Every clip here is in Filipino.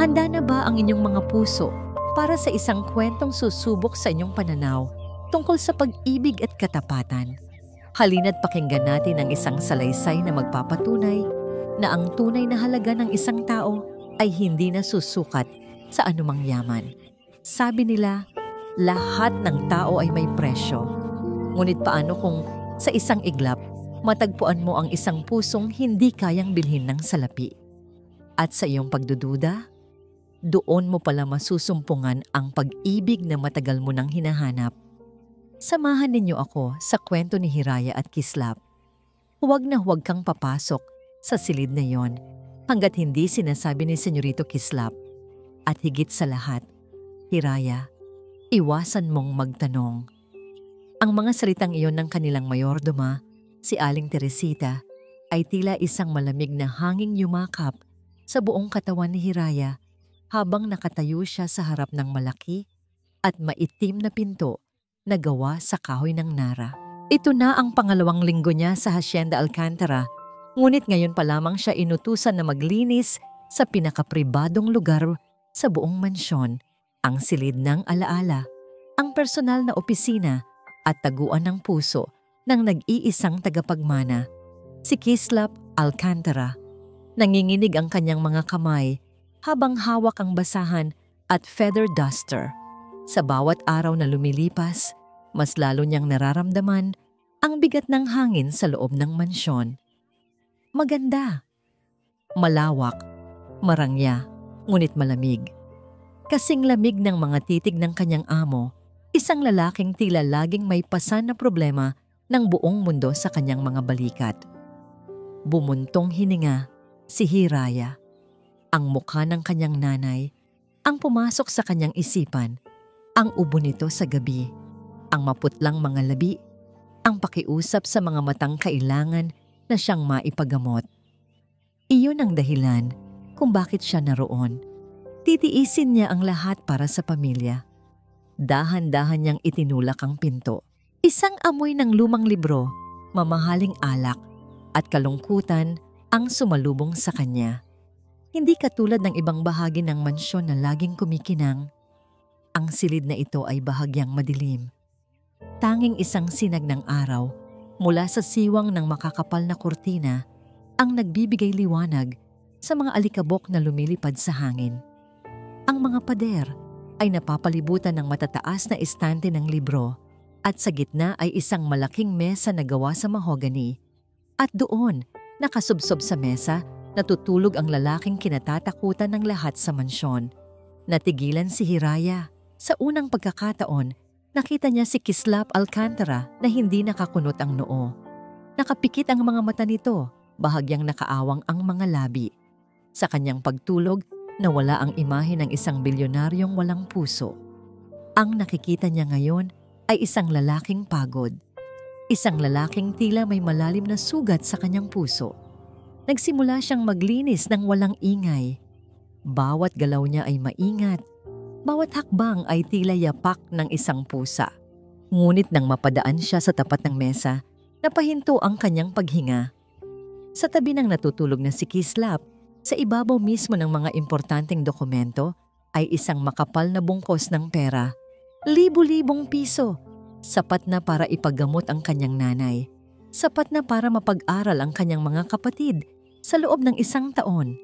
Handa na ba ang inyong mga puso para sa isang kwentong susubok sa inyong pananaw tungkol sa pag-ibig at katapatan? Halina't pakinggan natin ang isang salaysay na magpapatunay na ang tunay na halaga ng isang tao ay hindi nasusukat sa anumang yaman. Sabi nila, lahat ng tao ay may presyo. Ngunit paano kung sa isang iglap, matagpuan mo ang isang pusong hindi kayang bilhin ng salapi? At sa iyong pagdududa, doon mo pala masusumpungan ang pag-ibig na matagal mo nang hinahanap. Samahan ninyo ako sa kwento ni Hiraya at Kislap. Huwag na huwag kang papasok sa silid na yon hanggat hindi sinasabi ni Senyorito Kislap. At higit sa lahat, Hiraya, iwasan mong magtanong. Ang mga salitang iyon ng kanilang mayordoma, si Aling Teresita, ay tila isang malamig na hanging yumakap sa buong katawan ni Hiraya habang nakatayo siya sa harap ng malaki at maitim na pinto na gawa sa kahoy ng nara. Ito na ang pangalawang linggo niya sa Hacienda Alcantara, ngunit ngayon pa lamang siya inutusan na maglinis sa pinakapribadong lugar sa buong mansyon, ang silid ng alaala, ang personal na opisina at taguan ng puso ng nag-iisang tagapagmana, si Kislap Alcantara. Nanginginig ang kanyang mga kamay habang hawak ang basahan at feather duster. Sa bawat araw na lumilipas, mas lalo niyang nararamdaman ang bigat ng hangin sa loob ng mansyon. Maganda, malawak, marangya, ngunit malamig. Kasing lamig ng mga titig ng kanyang amo, isang lalaking tila laging may pasan na problema ng buong mundo sa kanyang mga balikat. Bumuntong hininga si Hiraya. Ang mukha ng kanyang nanay ang pumasok sa kanyang isipan, ang ubo nito sa gabi, ang maputlang mga labi, ang pakiusap sa mga matang kailangan na siyang maipagamot. Iyon ang dahilan kung bakit siya naroon. Titiisin niya ang lahat para sa pamilya. Dahan-dahan niyang itinulak ang pinto. Isang amoy ng lumang libro, mamahaling alak, at kalungkutan ang sumalubong sa kanya. Hindi katulad ng ibang bahagi ng mansyon na laging kumikinang. Ang silid na ito ay bahagyang madilim. Tanging isang sinag ng araw mula sa siwang ng makakapal na kurtina ang nagbibigay liwanag sa mga alikabok na lumilipad sa hangin. Ang mga pader ay napapalibutan ng matataas na estante ng libro at sa gitna ay isang malaking mesa na gawa sa mahogany. At doon, nakasubsob sa mesa, natutulog ang lalaking kinatatakutan ng lahat sa mansyon. Natigilan si Hiraya. Sa unang pagkakataon, nakita niya si Kislap Alcantara na hindi nakakunot ang noo. Nakapikit ang mga mata nito, bahagyang nakaawang ang mga labi. Sa kanyang pagtulog, nawala ang imahe ng isang bilyonaryong walang puso. Ang nakikita niya ngayon ay isang lalaking pagod. Isang lalaking tila may malalim na sugat sa kanyang puso. Nagsimula siyang maglinis ng walang ingay. Bawat galaw niya ay maingat. Bawat hakbang ay tila yapak ng isang pusa. Ngunit nang mapadaan siya sa tapat ng mesa, napahinto ang kanyang paghinga. Sa tabi ng natutulog na si Kislap, sa ibabaw mismo ng mga importanteng dokumento ay isang makapal na bungkos ng pera. Libu-libong piso. Sapat na para ipagamot ang kanyang nanay. Sapat na para mapag-aral ang kanyang mga kapatid sa loob ng isang taon.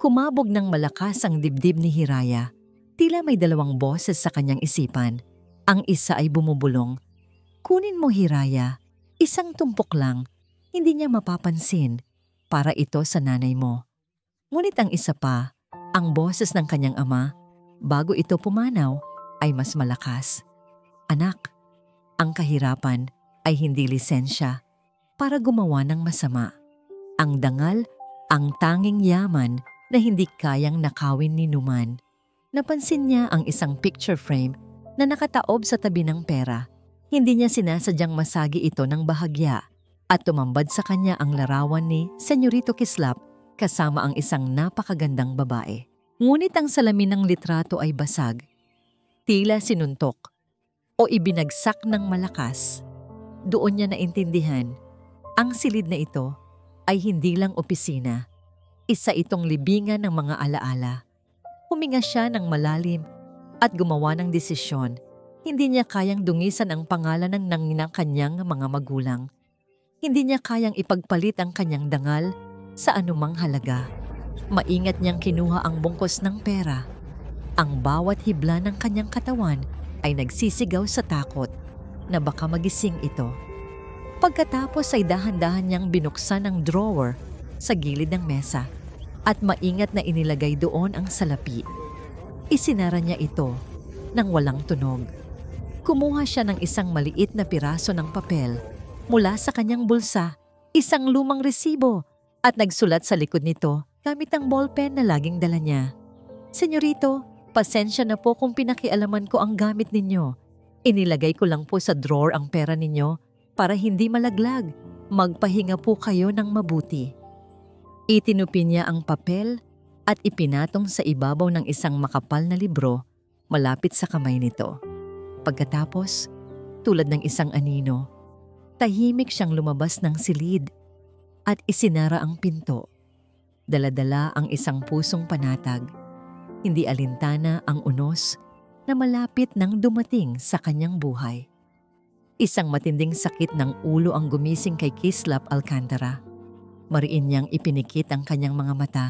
Kumabog ng malakas ang dibdib ni Hiraya. Tila may dalawang boses sa kanyang isipan. Ang isa ay bumubulong, "Kunin mo, Hiraya. Isang tumpok lang. Hindi niya mapapansin. Para ito sa nanay mo." Ngunit ang isa pa, ang boses ng kanyang ama, bago ito pumanaw, ay mas malakas. "Anak, ang kahirapan ay hindi lisensya para gumawa ng masama. Ang dangal, ang tanging yaman na hindi kayang nakawin ni numan." Napansin niya ang isang picture frame na nakataob sa tabi ng pera. Hindi niya sinasadyang masagi ito ng bahagya at tumambad sa kanya ang larawan ni Senyorito Kislap kasama ang isang napakagandang babae. Ngunit ang salamin ng litrato ay basag. Tila sinuntok o ibinagsak ng malakas. Doon niya naintindihan, ang silid na ito ay hindi lang opisina. Isa itong libingan ng mga alaala. Huminga siya ng malalim at gumawa ng desisyon. Hindi niya kayang dungisan ang pangalan ng kanyang mga magulang. Hindi niya kayang ipagpalit ang kanyang dangal sa anumang halaga. Maingat niyang kinuha ang bungkos ng pera. Ang bawat hibla ng kanyang katawan ay nagsisigaw sa takot na baka magising ito. Pagkatapos ay dahan-dahan niyang binuksan ang drawer sa gilid ng mesa at maingat na inilagay doon ang salapi. Isinara niya ito nang walang tunog. Kumuha siya ng isang maliit na piraso ng papel mula sa kanyang bulsa, isang lumang resibo, at nagsulat sa likod nito gamit ang ballpen na laging dala niya. "Senyorito, pasensya na po kung pinakialaman ko ang gamit ninyo. Inilagay ko lang po sa drawer ang pera ninyo para hindi malaglag. Magpahinga po kayo ng mabuti." Itinupi niya ang papel at ipinatong sa ibabaw ng isang makapal na libro malapit sa kamay nito. Pagkatapos, tulad ng isang anino, tahimik siyang lumabas ng silid at isinara ang pinto. Dala-dala ang isang pusong panatag. Hindi alintana ang unos na malapit nang dumating sa kanyang buhay. Isang matinding sakit ng ulo ang gumising kay Kislap Alcantara. Mariin niyang ipinikit ang kanyang mga mata.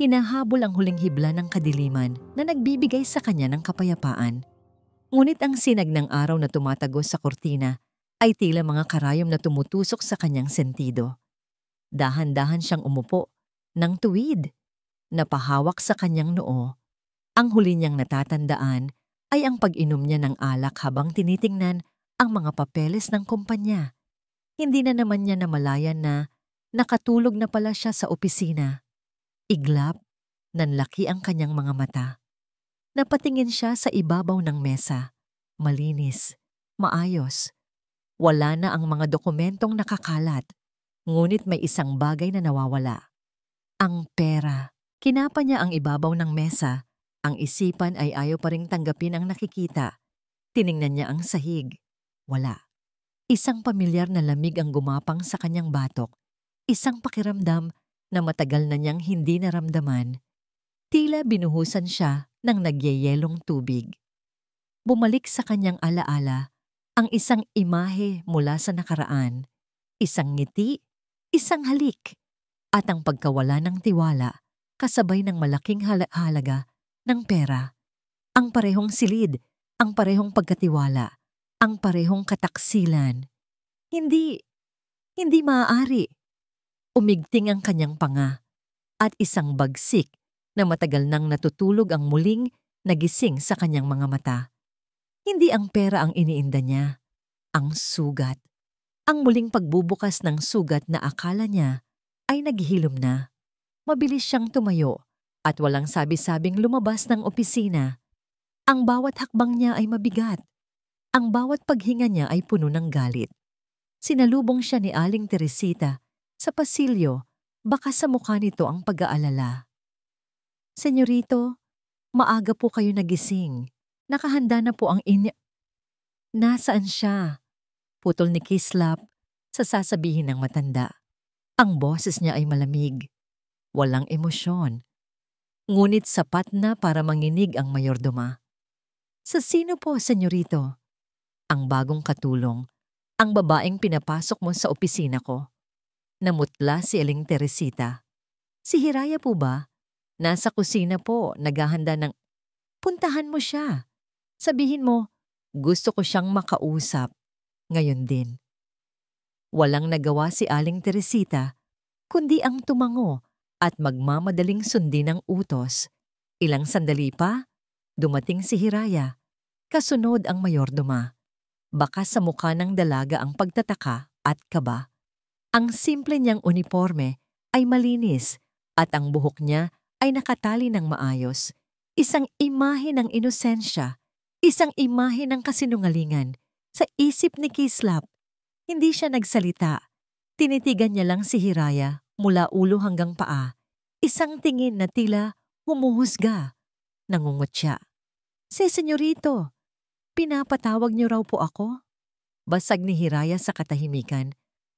Hinahabol ang huling hibla ng kadiliman na nagbibigay sa kanya ng kapayapaan. Ngunit ang sinag ng araw na tumatagos sa kurtina ay tila mga karayom na tumutusok sa kanyang sentido. Dahan-dahan siyang umupo ng tuwid, napahawak sa kanyang noo. Ang huli niyang natatandaan ay ang pag-inom niya ng alak habang tinitingnan ang mga papeles ng kumpanya. Hindi na naman niya namalayan na nakatulog na pala siya sa opisina. Iglap, nanlaki ang kanyang mga mata. Napatingin siya sa ibabaw ng mesa. Malinis, maayos. Wala na ang mga dokumentong nakakalat. Ngunit may isang bagay na nawawala. Ang pera. Kinapa niya ang ibabaw ng mesa. Ang isipan ay ayaw pa ring tanggapin ang nakikita. Tiningnan niya ang sahig. Wala. Isang pamilyar na lamig ang gumapang sa kanyang batok. Isang pakiramdam na matagal na niyang hindi naramdaman. Tila binuhusan siya ng nagyayelong tubig. Bumalik sa kanyang alaala ang isang imahe mula sa nakaraan. Isang ngiti, isang halik, at ang pagkawala ng tiwala kasabay ng malaking halaga ng pera. Ang parehong silid, ang parehong pagkatiwala, ang parehong kataksilan. Hindi maaari. Umigting ang kanyang panga at isang bagsik na matagal nang natutulog ang muling nagising sa kanyang mga mata. Hindi ang pera ang iniinda niya, ang sugat. Ang muling pagbubukas ng sugat na akala niya ay naghihilom na. Mabilis siyang tumayo at walang sabi-sabing lumabas ng opisina. Ang bawat hakbang niya ay mabigat. Ang bawat paghinga niya ay puno ng galit. Sinalubong siya ni Aling Teresita sa pasilyo, baka sa mukha nito ang pag-aalala. "Senyorito, maaga po kayo nagising. Nakahanda na po ang Nasaan siya?" Putol ni Kislap sa sasabihin ng matanda. Ang boses niya ay malamig, walang emosyon. Ngunit sapat na para manginig ang mayordoma. "Sa sino po, senyorito?" "Ang bagong katulong, ang babaeng pinapasok mo sa opisina ko." Namutla si Aling Teresita. "Si Hiraya po ba? Nasa kusina po, naghahanda ng..." "Puntahan mo siya. Sabihin mo, gusto ko siyang makausap. Ngayon din." Walang nagawa si Aling Teresita, kundi ang tumango at magmamadaling sundin ang utos. Ilang sandali pa, dumating si Hiraya. Kasunod ang mayordoma. Baka sa mukha ng dalaga ang pagtataka at kaba. Ang simple niyang uniforme ay malinis at ang buhok niya ay nakatali ng maayos. Isang imahe ng inosensya, isang imahe ng kasinungalingan. Sa isip ni Kislap, hindi siya nagsalita. Tinitigan niya lang si Hiraya mula ulo hanggang paa. Isang tingin na tila humuhusga. Nangungot siya. Senyorito, pinapatawag niyo raw po ako?" Basag ni Hiraya sa katahimikan.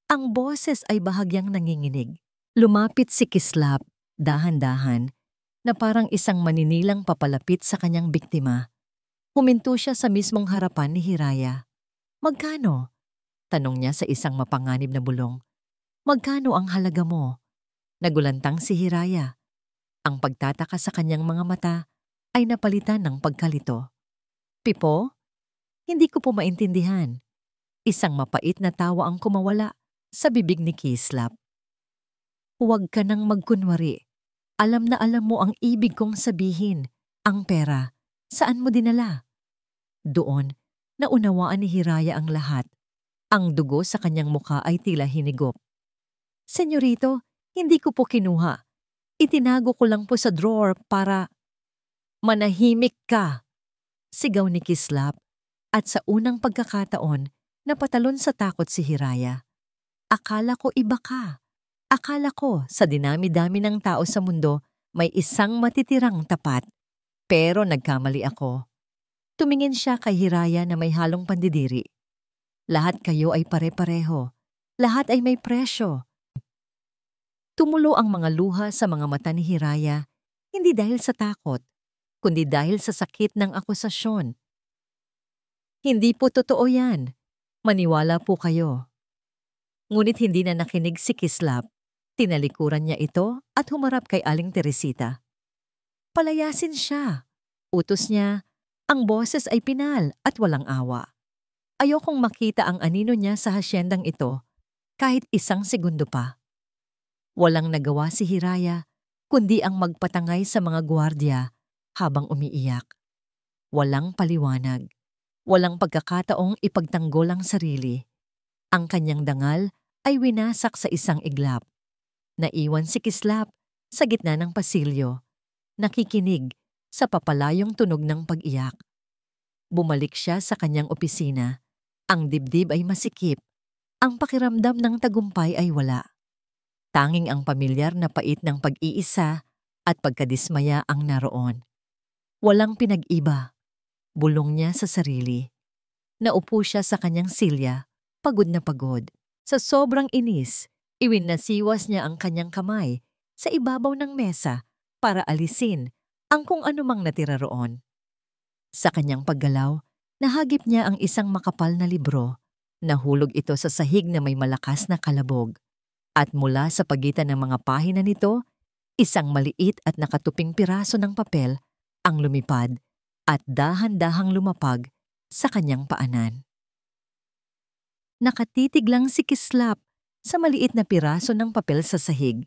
Ang boses ay bahagyang nanginginig. Lumapit si Kislap, dahan-dahan. na parang isang maninilang papalapit sa kanyang biktima. Huminto siya sa mismong harapan ni Hiraya. "Magkano?" tanong niya sa isang mapanganib na bulong. "Magkano ang halaga mo?" Nagulantang si Hiraya. Ang pagtataka sa kanyang mga mata ay napalitan ng pagkalito. "Pipo? Hindi ko po maintindihan." Isang mapait na tawa ang kumawala sa bibig ni Kislap. "Huwag ka nang magkunwari. Alam na alam mo ang ibig kong sabihin. Ang pera. Saan mo dinala?" Doon, naunawaan ni Hiraya ang lahat. Ang dugo sa kanyang mukha ay tila hinigop. "Senyorito, hindi ko po kinuha. Itinago ko lang po sa drawer para—" "Manahimik ka!" sigaw ni Kislap, at sa unang pagkakataon, napatalon sa takot si Hiraya. "Akala ko iba ka. Akala ko sa dinami-dami ng tao sa mundo may isang matitirang tapat. Pero nagkamali ako." Tumingin siya kay Hiraya na may halong pandidiri. "Lahat kayo ay pare-pareho. Lahat ay may presyo." Tumulo ang mga luha sa mga mata ni Hiraya, hindi dahil sa takot, kundi dahil sa sakit ng akusasyon. "Hindi po totoo yan. Maniwala po kayo." Ngunit hindi na nakinig si Kislap. Tinalikuran niya ito at humarap kay Aling Teresita. "Palayasin siya." Utos niya. Ang boses ay pinal at walang awa. Ayokong makita ang anino niya sa hasyendang ito kahit isang segundo pa. Walang nagawa si Hiraya kundi ang magpatangay sa mga gwardiya habang umiiyak. Walang paliwanag. Walang pagkakataong ipagtanggol ang sarili. Ang kanyang dangal ay winasak sa isang iglap. Naiwan si Kislap sa gitna ng pasilyo, nakikinig sa papalayong tunog ng pag-iyak. Bumalik siya sa kanyang opisina. Ang dibdib ay masikip. Ang pakiramdam ng tagumpay ay wala. Tanging ang pamilyar na pait ng pag-iisa at pagkadismaya ang naroon. Walang pinag-iba. Bulong niya sa sarili. Naupo siya sa kanyang silya, pagod na pagod. Sa sobrang inis, iwinasiwas niya ang kanyang kamay sa ibabaw ng mesa para alisin ang kung anumang natira roon. Sa kanyang paggalaw, nahagip niya ang isang makapal na libro. Nahulog ito sa sahig na may malakas na kalabog. At mula sa pagitan ng mga pahina nito, isang maliit at nakatuping piraso ng papel ang lumipad at dahan-dahang lumapag sa kanyang paanan. Nakatitig lang si Kislap sa maliit na piraso ng papel sa sahig.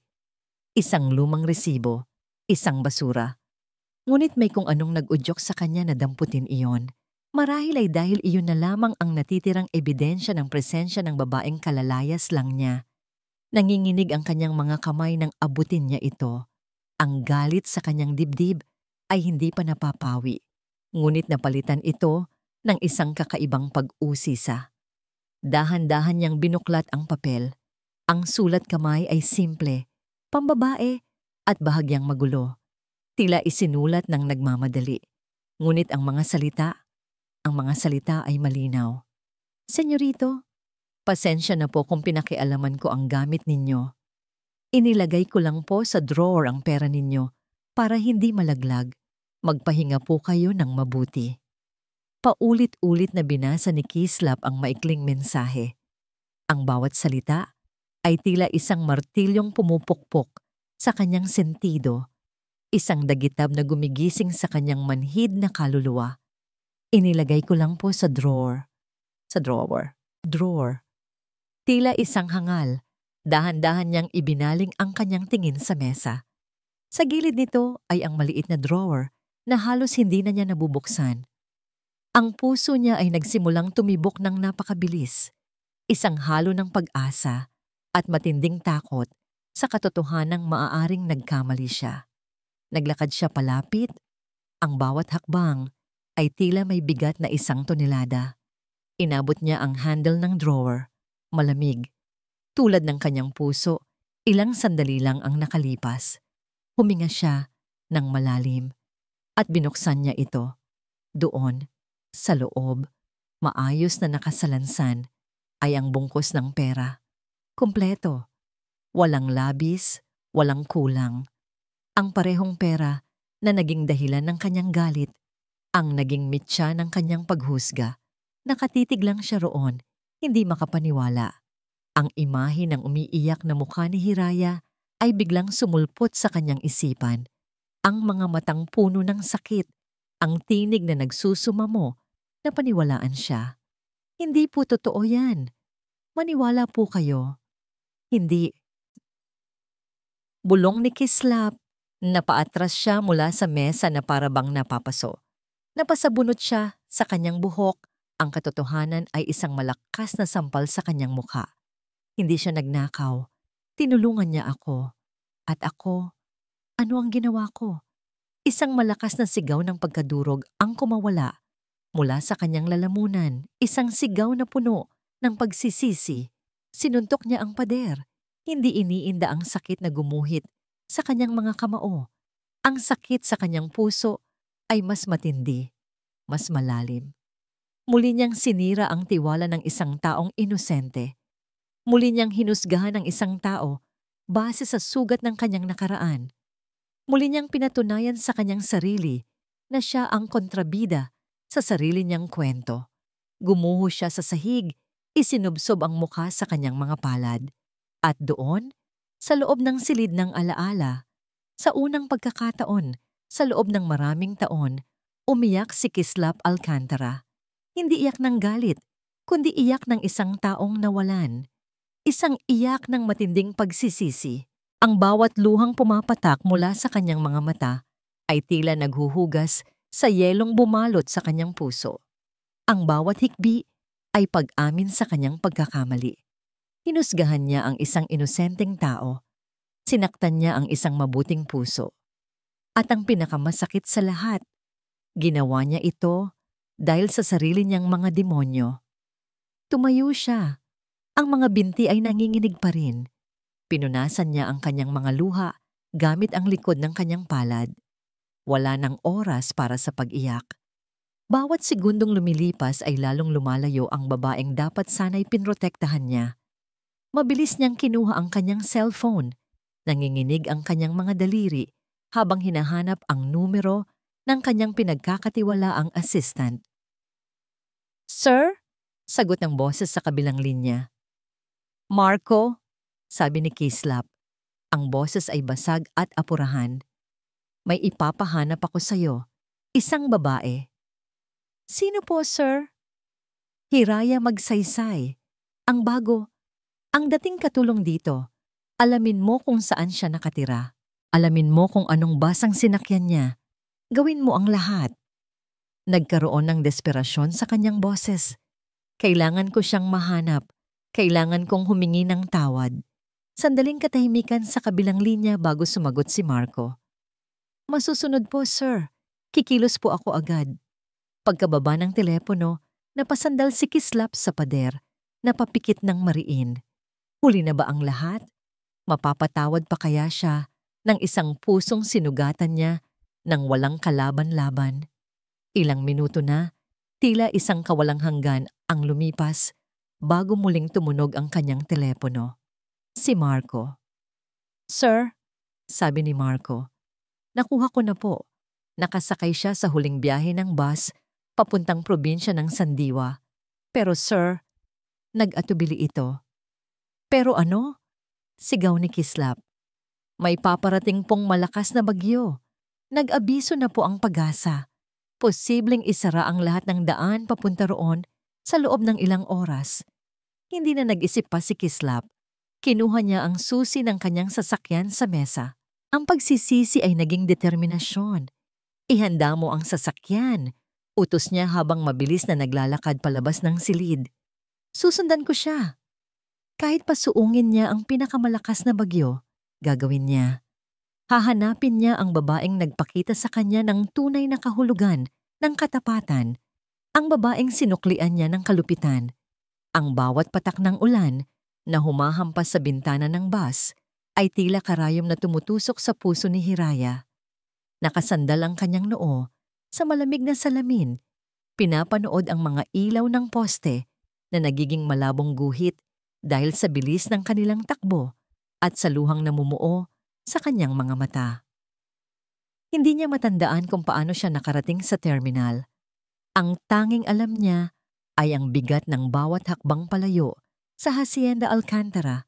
Isang lumang resibo, isang basura. Ngunit may kung anong nag-udyok sa kanya na damputin iyon. Marahil ay dahil iyon na lamang ang natitirang ebidensya ng presensya ng babaeng kalalayas lang niya. Nanginginig ang kanyang mga kamay nang abutin niya ito. Ang galit sa kanyang dibdib ay hindi pa napapawi. Ngunit napalitan ito ng isang kakaibang pag-usisa. Dahan-dahan niyang binuklat ang papel. Ang sulat kamay ay simple, pambabae at bahagyang magulo. Tila isinulat ng nagmamadali. Ngunit ang mga salita ay malinaw. "Senyorito, pasensya na po kung pinakialaman ko ang gamit ninyo. Inilagay ko lang po sa drawer ang pera ninyo para hindi malaglag. Magpahinga po kayo ng mabuti." Paulit-ulit na binasa ni Kislap ang maikling mensahe. Ang bawat salita ay tila isang martilyong pumupukpok sa kanyang sentido, isang dagitab na gumigising sa kanyang manhid na kaluluwa. "Inilagay ko lang po sa drawer." Sa drawer. Drawer. Tila isang hangal, dahan-dahan niyang ibinaling ang kanyang tingin sa mesa. Sa gilid nito ay ang maliit na drawer na halos hindi na niya nabubuksan. Ang puso niya ay nagsimulang tumibok ng napakabilis, isang halo ng pag-asa at matinding takot sa katotohanang maaaring nagkamali siya. Naglakad siya palapit, ang bawat hakbang ay tila may bigat na 1 tonelada. Inabot niya ang handle ng drawer, malamig. Tulad ng kanyang puso, ilang sandali lang ang nakalipas. Huminga siya ng malalim at binuksan niya ito. Doon, sa loob, maayos na nakasalansan, ay ang bungkos ng pera. Kumpleto. Walang labis, walang kulang. Ang parehong pera na naging dahilan ng kanyang galit, ang naging mitya ng kanyang paghusga. Nakatitig lang siya roon, hindi makapaniwala. Ang imahe ng umiiyak na mukha ni Hiraya ay biglang sumulpot sa kanyang isipan. Ang mga matang puno ng sakit, ang tinig na nagsusumamo, na paniwalaan siya. Hindi po totoo yan. Maniwala po kayo. Hindi. Bulong ni Kislap. Napaatras siya mula sa mesa na parabang napapaso. Napasabunot siya sa kanyang buhok. Ang katotohanan ay isang malakas na sampal sa kanyang mukha. Hindi siya nagnakaw. Tinulungan niya ako. At ako, ano ang ginawa ko? Isang malakas na sigaw ng pagkadurog ang kumawala mula sa kanyang lalamunan. Isang sigaw na puno ng pagsisisi. Sinuntok niya ang pader. Hindi iniinda ang sakit na gumuhit sa kanyang mga kamao. Ang sakit sa kanyang puso ay mas matindi, mas malalim. Muli niyang sinira ang tiwala ng isang taong inosente. Muli niyang hinusgahan ang isang tao base sa sugat ng kanyang nakaraan. Muli niyang pinatunayan sa kanyang sarili na siya ang kontrabida sa sarili niyang kwento. Gumuho siya sa sahig, isinubsob ang mukha sa kanyang mga palad. At doon, sa loob ng silid ng alaala, sa unang pagkakataon, sa loob ng maraming taon, umiyak si Kislap Alcantara. Hindi iyak ng galit, kundi iyak ng isang taong nawalan. Isang iyak ng matinding pagsisisi. Ang bawat luhang pumapatak mula sa kanyang mga mata ay tila naghuhugas sa yelong bumalot sa kanyang puso. Ang bawat hikbi ay pag-amin sa kanyang pagkakamali. Hinusgahan niya ang isang inosenteng tao. Sinaktan niya ang isang mabuting puso. At ang pinakamasakit sa lahat, ginawa niya ito dahil sa sarili niyang mga demonyo. Tumayo siya. Ang mga binti ay nanginginig pa rin. Pinunasan niya ang kanyang mga luha gamit ang likod ng kanyang palad. Wala nang oras para sa pag-iyak. Bawat segundong lumilipas ay lalong lumalayo ang babaeng dapat sana'y pinrotektahan niya. Mabilis niyang kinuha ang kanyang cellphone. Nanginginig ang kanyang mga daliri habang hinahanap ang numero ng kanyang pinagkakatiwalaang assistant. "Sir?" Sagot ng boses sa kabilang linya. "Marco?" Sabi ni Kislap. Ang boses ay basag at apurahan. "May ipapahanap ako sa'yo. Isang babae." "Sino po, sir?" "Hiraya Magsaysay. Ang bago. Ang dating katulong dito. Alamin mo kung saan siya nakatira. Alamin mo kung anong basang sinakyan niya. Gawin mo ang lahat." Nagkaroon ng desperasyon sa kanyang boses. Kailangan ko siyang mahanap. Kailangan kong humingi ng tawad. Sandaling katahimikan sa kabilang linya bago sumagot si Marco. "Masusunod po, sir. Kikilos po ako agad." Pagkababa ng telepono, napasandal si Kislap sa pader, napapikit ng mariin. Huli na ba ang lahat? Mapapatawad pa kaya siya ng isang pusong sinugatan niya nang walang kalaban-laban? Ilang minuto na, tila isang kawalang hanggan ang lumipas bago muling tumunog ang kanyang telepono. Si Marco. "Sir," sabi ni Marco, "nakuha ko na po." Nakasakay siya sa huling biyahe ng bus papuntang probinsya ng Sandiwa. "Pero sir," nag-atubili ito. "Pero ano?" Sigaw ni Kislap. "May paparating pong malakas na bagyo. Nag-abiso na po ang Pag-asa. Posibleng isara ang lahat ng daan papunta roon sa loob ng ilang oras." Hindi na nag-isip pa si Kislap. Kinuha niya ang susi ng kanyang sasakyan sa mesa. Ang pagsisisi ay naging determinasyon. "Ihanda mo ang sasakyan," utos niya habang mabilis na naglalakad palabas ng silid. "Susundan ko siya." Kahit pasuungin niya ang pinakamalakas na bagyo, gagawin niya. Hahanapin niya ang babaeng nagpakita sa kanya ng tunay na kahulugan ng katapatan, ang babaeng sinuklian niya ng kalupitan. Ang bawat patak ng ulan na humahampas sa bintana ng bus ay tila karayom na tumutusok sa puso ni Hiraya. Nakasandal ang kanyang noo sa malamig na salamin. Pinapanood ang mga ilaw ng poste na nagiging malabong guhit dahil sa bilis ng kanilang takbo at sa luhang namumuo sa kanyang mga mata. Hindi niya matandaan kung paano siya nakarating sa terminal. Ang tanging alam niya ay ang bigat ng bawat hakbang palayo sa Hacienda Alcantara.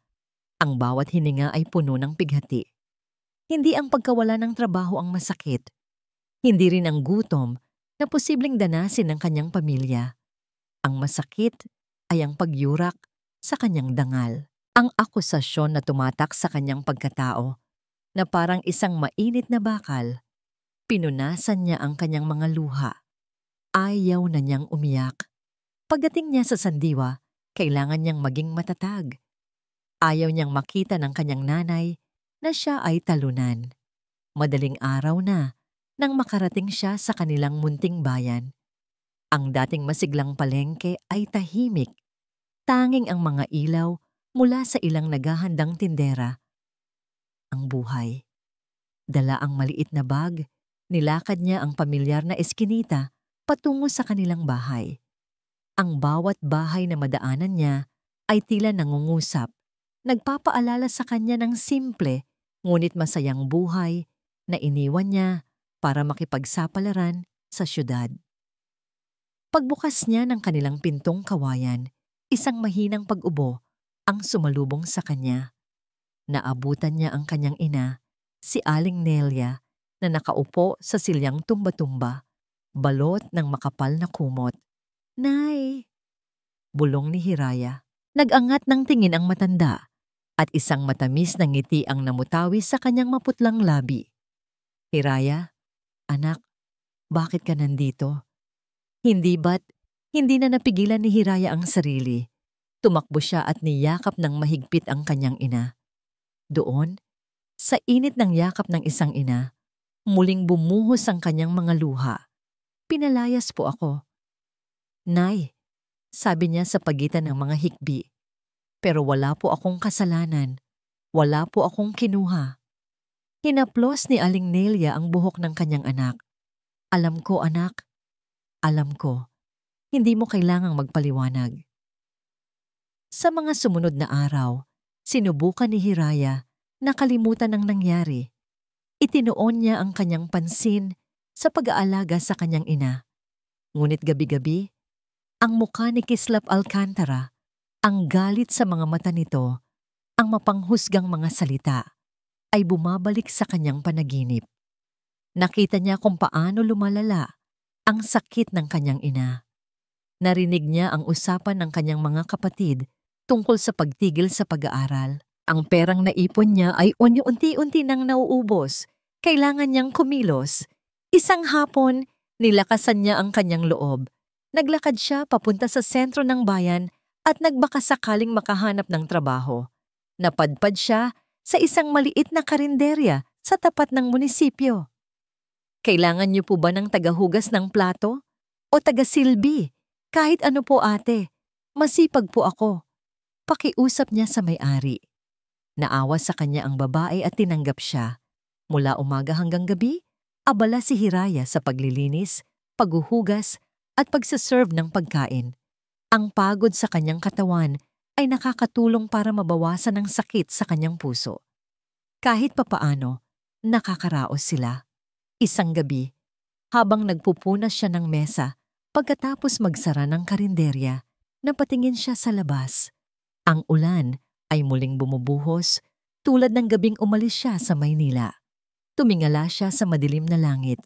Ang bawat hininga ay puno ng pighati. Hindi ang pagkawala ng trabaho ang masakit. Hindi rin ang gutom na posibleng danasin ng kanyang pamilya. Ang masakit ay ang pagyurak sa kanyang dangal. Ang akusasyon na tumatak sa kanyang pagkatao na parang isang mainit na bakal. Pinunasan niya ang kanyang mga luha. Ayaw na niyang umiyak. Pagdating niya sa sandiwa, kailangan niyang maging matatag. Ayaw niyang makita ng kanyang nanay na siya ay talunan. Madaling araw na nang makarating siya sa kanilang munting bayan. Ang dating masiglang palengke ay tahimik. Tanging ang mga ilaw mula sa ilang naghahandang tindera. Ang buhay. Dala ang maliit na bag, nilakad niya ang pamilyar na eskinita patungo sa kanilang bahay. Ang bawat bahay na madaanan niya ay tila nangungusap, nagpapaalala sa kanya ng simple ngunit masayang buhay na iniwan niya para makipagsapalaran sa syudad. Pagbukas niya ng kanilang pintong kawayan, isang mahinang pag-ubo ang sumalubong sa kanya. Naabutan niya ang kanyang ina, si Aling Nelia, na nakaupo sa silyang tumba-tumba, balot ng makapal na kumot. "Nay!" Bulong ni Hiraya. Nag-angat ng tingin ang matanda at isang matamis na ngiti ang namutawi sa kanyang maputlang labi. "Hiraya, anak, bakit ka nandito?" Hindi na napigilan ni Hiraya ang sarili. Tumakbo siya at niyakap ng mahigpit ang kanyang ina. Doon, sa init ng yakap ng isang ina, muling bumuhos ang kanyang mga luha. "Pinalayas po ako." "Nay," sabi niya sa pagitan ng mga hikbi, "pero wala po akong kasalanan. Wala po akong kinuha." Hinaplos ni Aling Nelia ang buhok ng kanyang anak. "Alam ko, anak. Alam ko. Hindi mo kailangang magpaliwanag." Sa mga sumunod na araw, sinubukan ni Hiraya na kalimutan ang nangyari. Itinuon niya ang kanyang pansin sa pag-aalaga sa kanyang ina. Ngunit gabi-gabi, ang mukha ni Kislap Alcantara, ang galit sa mga mata nito, ang mapanghusgang mga salita, ay bumabalik sa kanyang panaginip. Nakita niya kung paano lumalala ang sakit ng kanyang ina. Narinig niya ang usapan ng kanyang mga kapatid tungkol sa pagtigil sa pag-aaral. Ang perang naipon niya ay unti-unti nang nauubos. Kailangan niyang kumilos. Isang hapon, nilakasan niya ang kanyang loob. Naglakad siya papunta sa sentro ng bayan at nagbaka sakaling makahanap ng trabaho. Napadpad siya sa isang maliit na karinderya sa tapat ng munisipyo. "Kailangan niyo po ba ng tagahugas ng plato? O tagasilbi? Kahit ano po, ate. Masipag po ako." Pakiusap niya sa may-ari. Naawa sa kanya ang babae at tinanggap siya. Mula umaga hanggang gabi, abala si Hiraya sa paglilinis, paghuhugas at pagsaserve ng pagkain. Ang pagod sa kanyang katawan ay nakakatulong para mabawasan ang sakit sa kanyang puso. Kahit papaano, nakakaraos sila. Isang gabi, habang nagpupunas siya ng mesa, pagkatapos magsara ng karinderya, napatingin siya sa labas. Ang ulan ay muling bumubuhos tulad ng gabing umalis siya sa Maynila. Tumingala siya sa madilim na langit.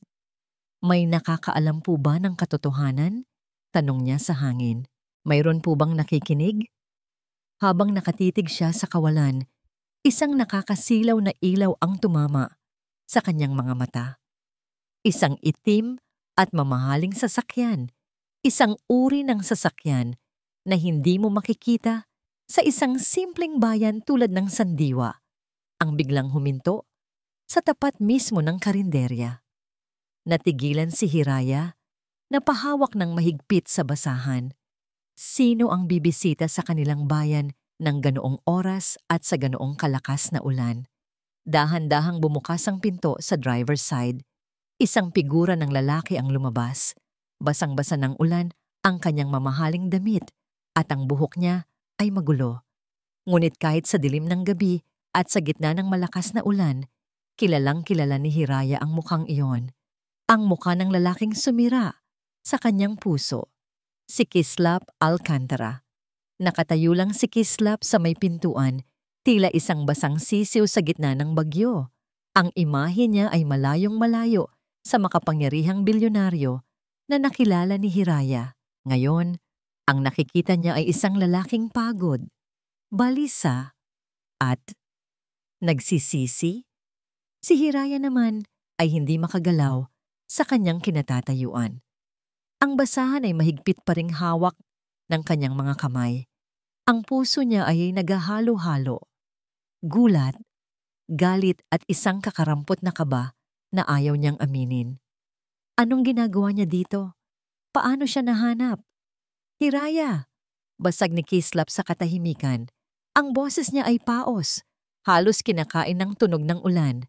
"May nakakaalam po ba ng katotohanan?" tanong niya sa hangin. "Mayroon po bang nakikinig?" Habang nakatitig siya sa kawalan, isang nakakasilaw na ilaw ang tumama sa kanyang mga mata. Isang itim at mamahaling sasakyan. Isang uri ng sasakyan na hindi mo makikita sa isang simpleng bayan tulad ng Sandiwa, ang biglang huminto sa tapat mismo ng karinderya. Natigilan si Hiraya, napahawak ng mahigpit sa basahan. Sino ang bibisita sa kanilang bayan ng ganoong oras at sa ganoong kalakas na ulan? Dahan-dahang bumukas ang pinto sa driver's side. Isang figura ng lalaki ang lumabas. Basang-basa ng ulan ang kanyang mamahaling damit at ang buhok niya ay magulo. Ngunit kahit sa dilim ng gabi at sa gitna ng malakas na ulan, Kilalang-kilala ni Hiraya ang mukhang iyon. Ang mukha ng lalaking sumira sa kanyang puso. Si Kislap Alcantara. Nakatayo lang si Kislap sa may pintuan, tila isang basang sisiw sa gitna ng bagyo. Ang imahe niya ay malayong-malayo sa makapangyarihang bilyonaryo na nakilala ni Hiraya. Ngayon, ang nakikita niya ay isang lalaking pagod, balisa, at nagsisisi. Si Hiraya naman ay hindi makagalaw sa kanyang kinatatayuan. Ang basahan ay mahigpit pa ring hawak ng kanyang mga kamay. Ang puso niya ay naghahalo-halo. Gulat, galit at isang kakarampot na kaba na ayaw niyang aminin. Anong ginagawa niya dito? Paano siya nahanap? Hiraya! Basag ni Kislap sa katahimikan. Ang boses niya ay paos, halos kinakain ng tunog ng ulan.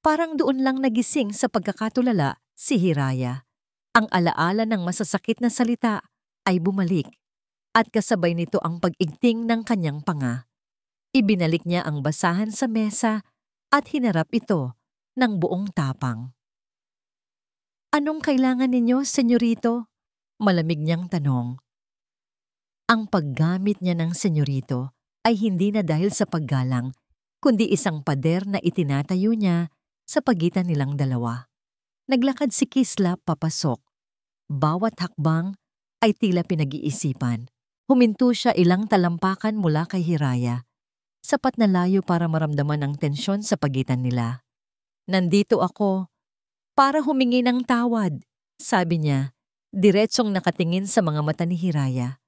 Parang doon lang nagising sa pagkakatulala si Hiraya. Ang alaala ng masasakit na salita ay bumalik at kasabay nito ang pag-igting ng kanyang panga. Ibinalik niya ang basahan sa mesa at hinarap ito ng buong tapang. Anong kailangan ninyo, senyorito? Malamig niyang tanong. Ang paggamit niya ng senyorito ay hindi na dahil sa paggalang, kundi isang pader na itinatayo niya sa pagitan nilang dalawa. Naglakad si Kislap papasok. Bawat hakbang ay tila pinag-iisipan. Huminto siya ilang talampakan mula kay Hiraya. Sapat na layo para maramdaman ang tensyon sa pagitan nila. Nandito ako para humingi ng tawad, sabi niya, diretsong nakatingin sa mga mata ni Hiraya.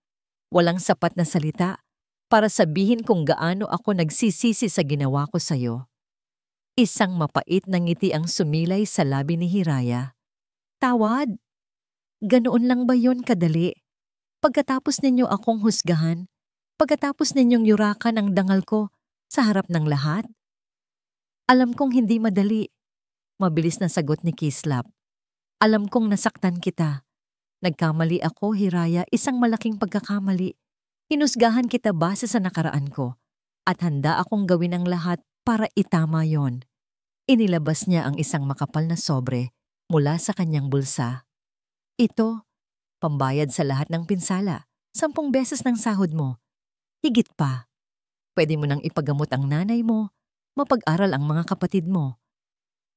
Walang sapat na salita para sabihin kung gaano ako nagsisisi sa ginawa ko sa'yo. Isang mapait na ngiti ang sumilay sa labi ni Hiraya. Tawad? Ganoon lang ba yon kadali? Pagkatapos ninyo akong husgahan, pagkatapos ninyong yurakan ang dangal ko sa harap ng lahat? Alam kong hindi madali. Mabilis na sagot ni Kislap. Alam kong nasaktan kita. Nagkamali ako, Hiraya, isang malaking pagkakamali. Hinusgahan kita base sa nakaraan ko at handa akong gawin ang lahat para itama yon. Inilabas niya ang isang makapal na sobre mula sa kanyang bulsa. Ito, pambayad sa lahat ng pinsala, 10 beses ng sahod mo. Higit pa. Pwede mo nang ipagamot ang nanay mo, mapag-aral ang mga kapatid mo.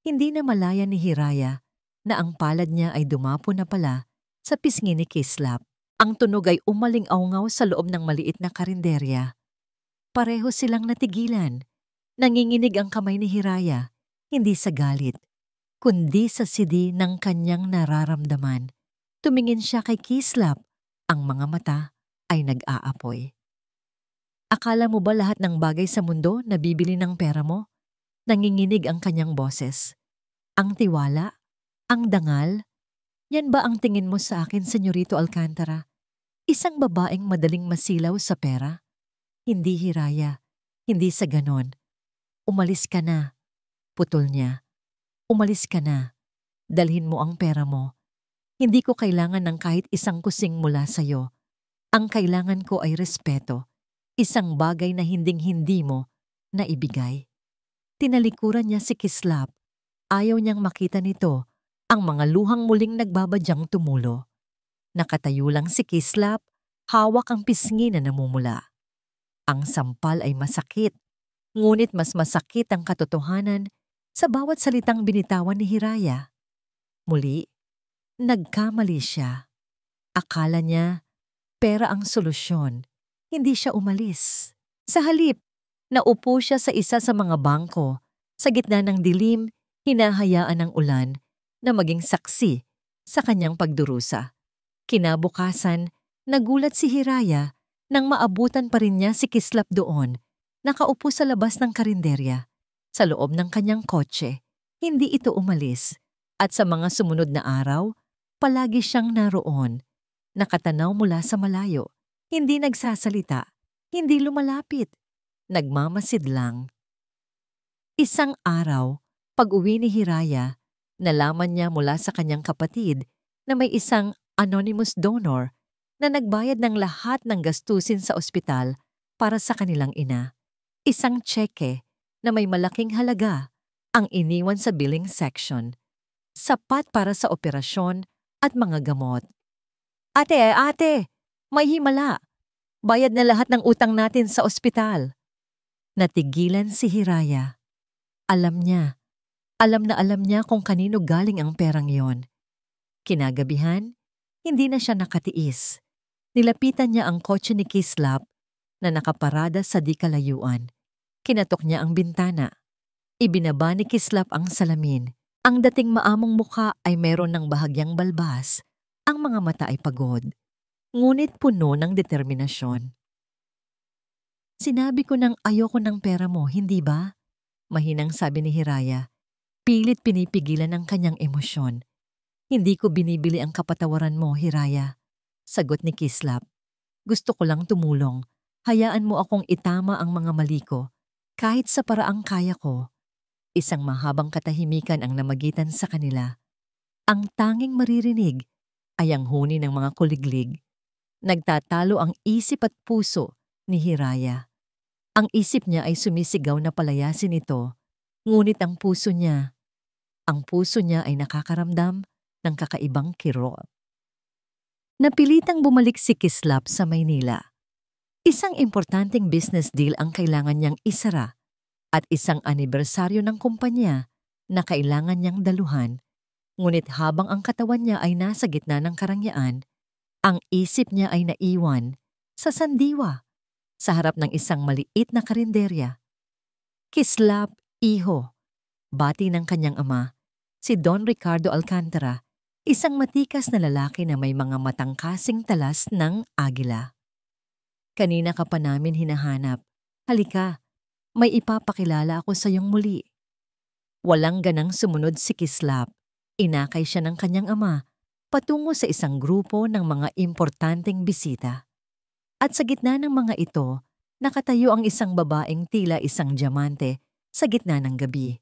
Hindi na malaya ni Hiraya na ang palad niya ay dumapo na pala sa pisngi ni Kislap. Ang tunog ay umaling-awngaw sa loob ng maliit na karinderya. Pareho silang natigilan. Nanginginig ang kamay ni Hiraya, hindi sa galit, kundi sa sidi ng kanyang nararamdaman. Tumingin siya kay Kislap, ang mga mata ay nag-aapoy. Akala mo ba lahat ng bagay sa mundo nabibili ng pera mo? Nanginginig ang kanyang boses. Ang tiwala? Ang dangal? Yan ba ang tingin mo sa akin, Senyorito Alcantara? Isang babaeng madaling masilaw sa pera? Hindi, Hiraya. Hindi sa ganon. Umalis ka na. Putol niya. Umalis ka na. Dalhin mo ang pera mo. Hindi ko kailangan ng kahit isang kusing mula sa'yo. Ang kailangan ko ay respeto. Isang bagay na hinding-hindi mo na ibigay. Tinalikuran niya si Kislap. Ayaw niyang makita nito ang mga luhang muling nagbabadyang tumulo. Nakatayo lang si Kislap, hawak ang pisngi na namumula. Ang sampal ay masakit, ngunit mas masakit ang katotohanan sa bawat salitang binitawan ni Hiraya. Muli, nagkamali siya. Akala niya, pera ang solusyon. Hindi siya umalis. Sa halip, naupo siya sa isa sa mga bangko. Sa gitna ng dilim, hinahayaan ng ulan na maging saksi sa kanyang pagdurusa. Kinabukasan, nagulat si Hiraya nang maabutan pa rin niya si Kislap doon, nakaupo sa labas ng karinderya. Sa loob ng kanyang kotse, hindi ito umalis. At sa mga sumunod na araw, palagi siyang naroon. Nakatanaw mula sa malayo, hindi nagsasalita, hindi lumalapit, nagmamasid lang. Isang araw, pag-uwi ni Hiraya, nalaman niya mula sa kanyang kapatid na may isang anonymous donor na nagbayad ng lahat ng gastusin sa ospital para sa kanilang ina. Isang tseke na may malaking halaga ang iniwan sa billing section. Sapat para sa operasyon at mga gamot. Ate, may himala. Bayad na lahat ng utang natin sa ospital. Natigilan si Hiraya. Alam na alam niya kung kanino galing ang perang yon. Kinagabihan, hindi na siya nakatiis. Nilapitan niya ang kotse ni Kislap na nakaparada sa di kalayuan. Kinatok niya ang bintana. Ibinaba ni Kislap ang salamin. Ang dating maamong mukha ay meron ng bahagyang balbas. Ang mga mata ay pagod, ngunit puno ng determinasyon. Sinabi ko nang ayoko ng pera mo, hindi ba? Mahinang sabi ni Hiraya. Pilit pinipigilan ang kanyang emosyon. Hindi ko binibili ang kapatawaran mo, Hiraya. Sagot ni Kislap. Gusto ko lang tumulong. Hayaan mo akong itama ang mga mali ko. Kahit sa paraang kaya ko. Isang mahabang katahimikan ang namagitan sa kanila. Ang tanging maririnig ay ang huni ng mga kuliglig. Nagtatalo ang isip at puso ni Hiraya. Ang isip niya ay sumisigaw na palayasin ito, ngunit ang puso niya ay nakakaramdam ng kakaibang kirot. Napilitang bumalik si Kislap sa Maynila. Isang importanteng business deal ang kailangan niyang isara at isang anibersaryo ng kumpanya na kailangan niyang daluhan. Ngunit habang ang katawan niya ay nasa gitna ng karangyaan, ang isip niya ay naiwan sa sandiwa sa harap ng isang maliit na karinderya. Kislap, iho, bati ng kanyang ama, si Don Ricardo Alcantara, isang matikas na lalaki na may mga matang kasing talas ng agila. Kanina ka pa namin hinahanap. Halika, may ipapakilala ako sa iyong muli. Walang ganang sumunod si Kislap. Inakay siya ng kanyang ama patungo sa isang grupo ng mga importanteng bisita. At sa gitna ng mga ito, nakatayo ang isang babaeng tila isang diamante sa gitna ng gabi.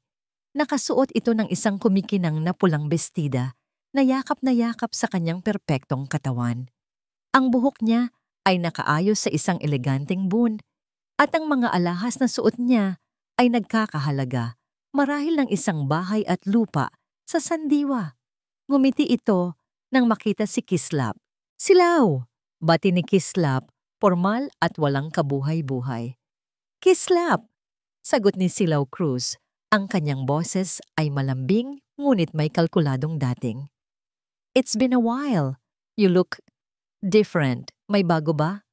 Nakasuot ito ng isang kumikinang na pulang bestida na yakap sa kanyang perpektong katawan. Ang buhok niya ay nakaayos sa isang eleganteng bun at ang mga alahas na suot niya ay nagkakahalaga marahil ng isang bahay at lupa sa sandiwa. Ngumiti ito nang makita si Kislap. Silaw! Bati ni Kislap, formal at walang kabuhay-buhay. Kislap! Sagot ni Silaw Cruz. Ang kanyang boses ay malambing ngunit may kalkuladong dating. It's been a while. You look different. May bago ba?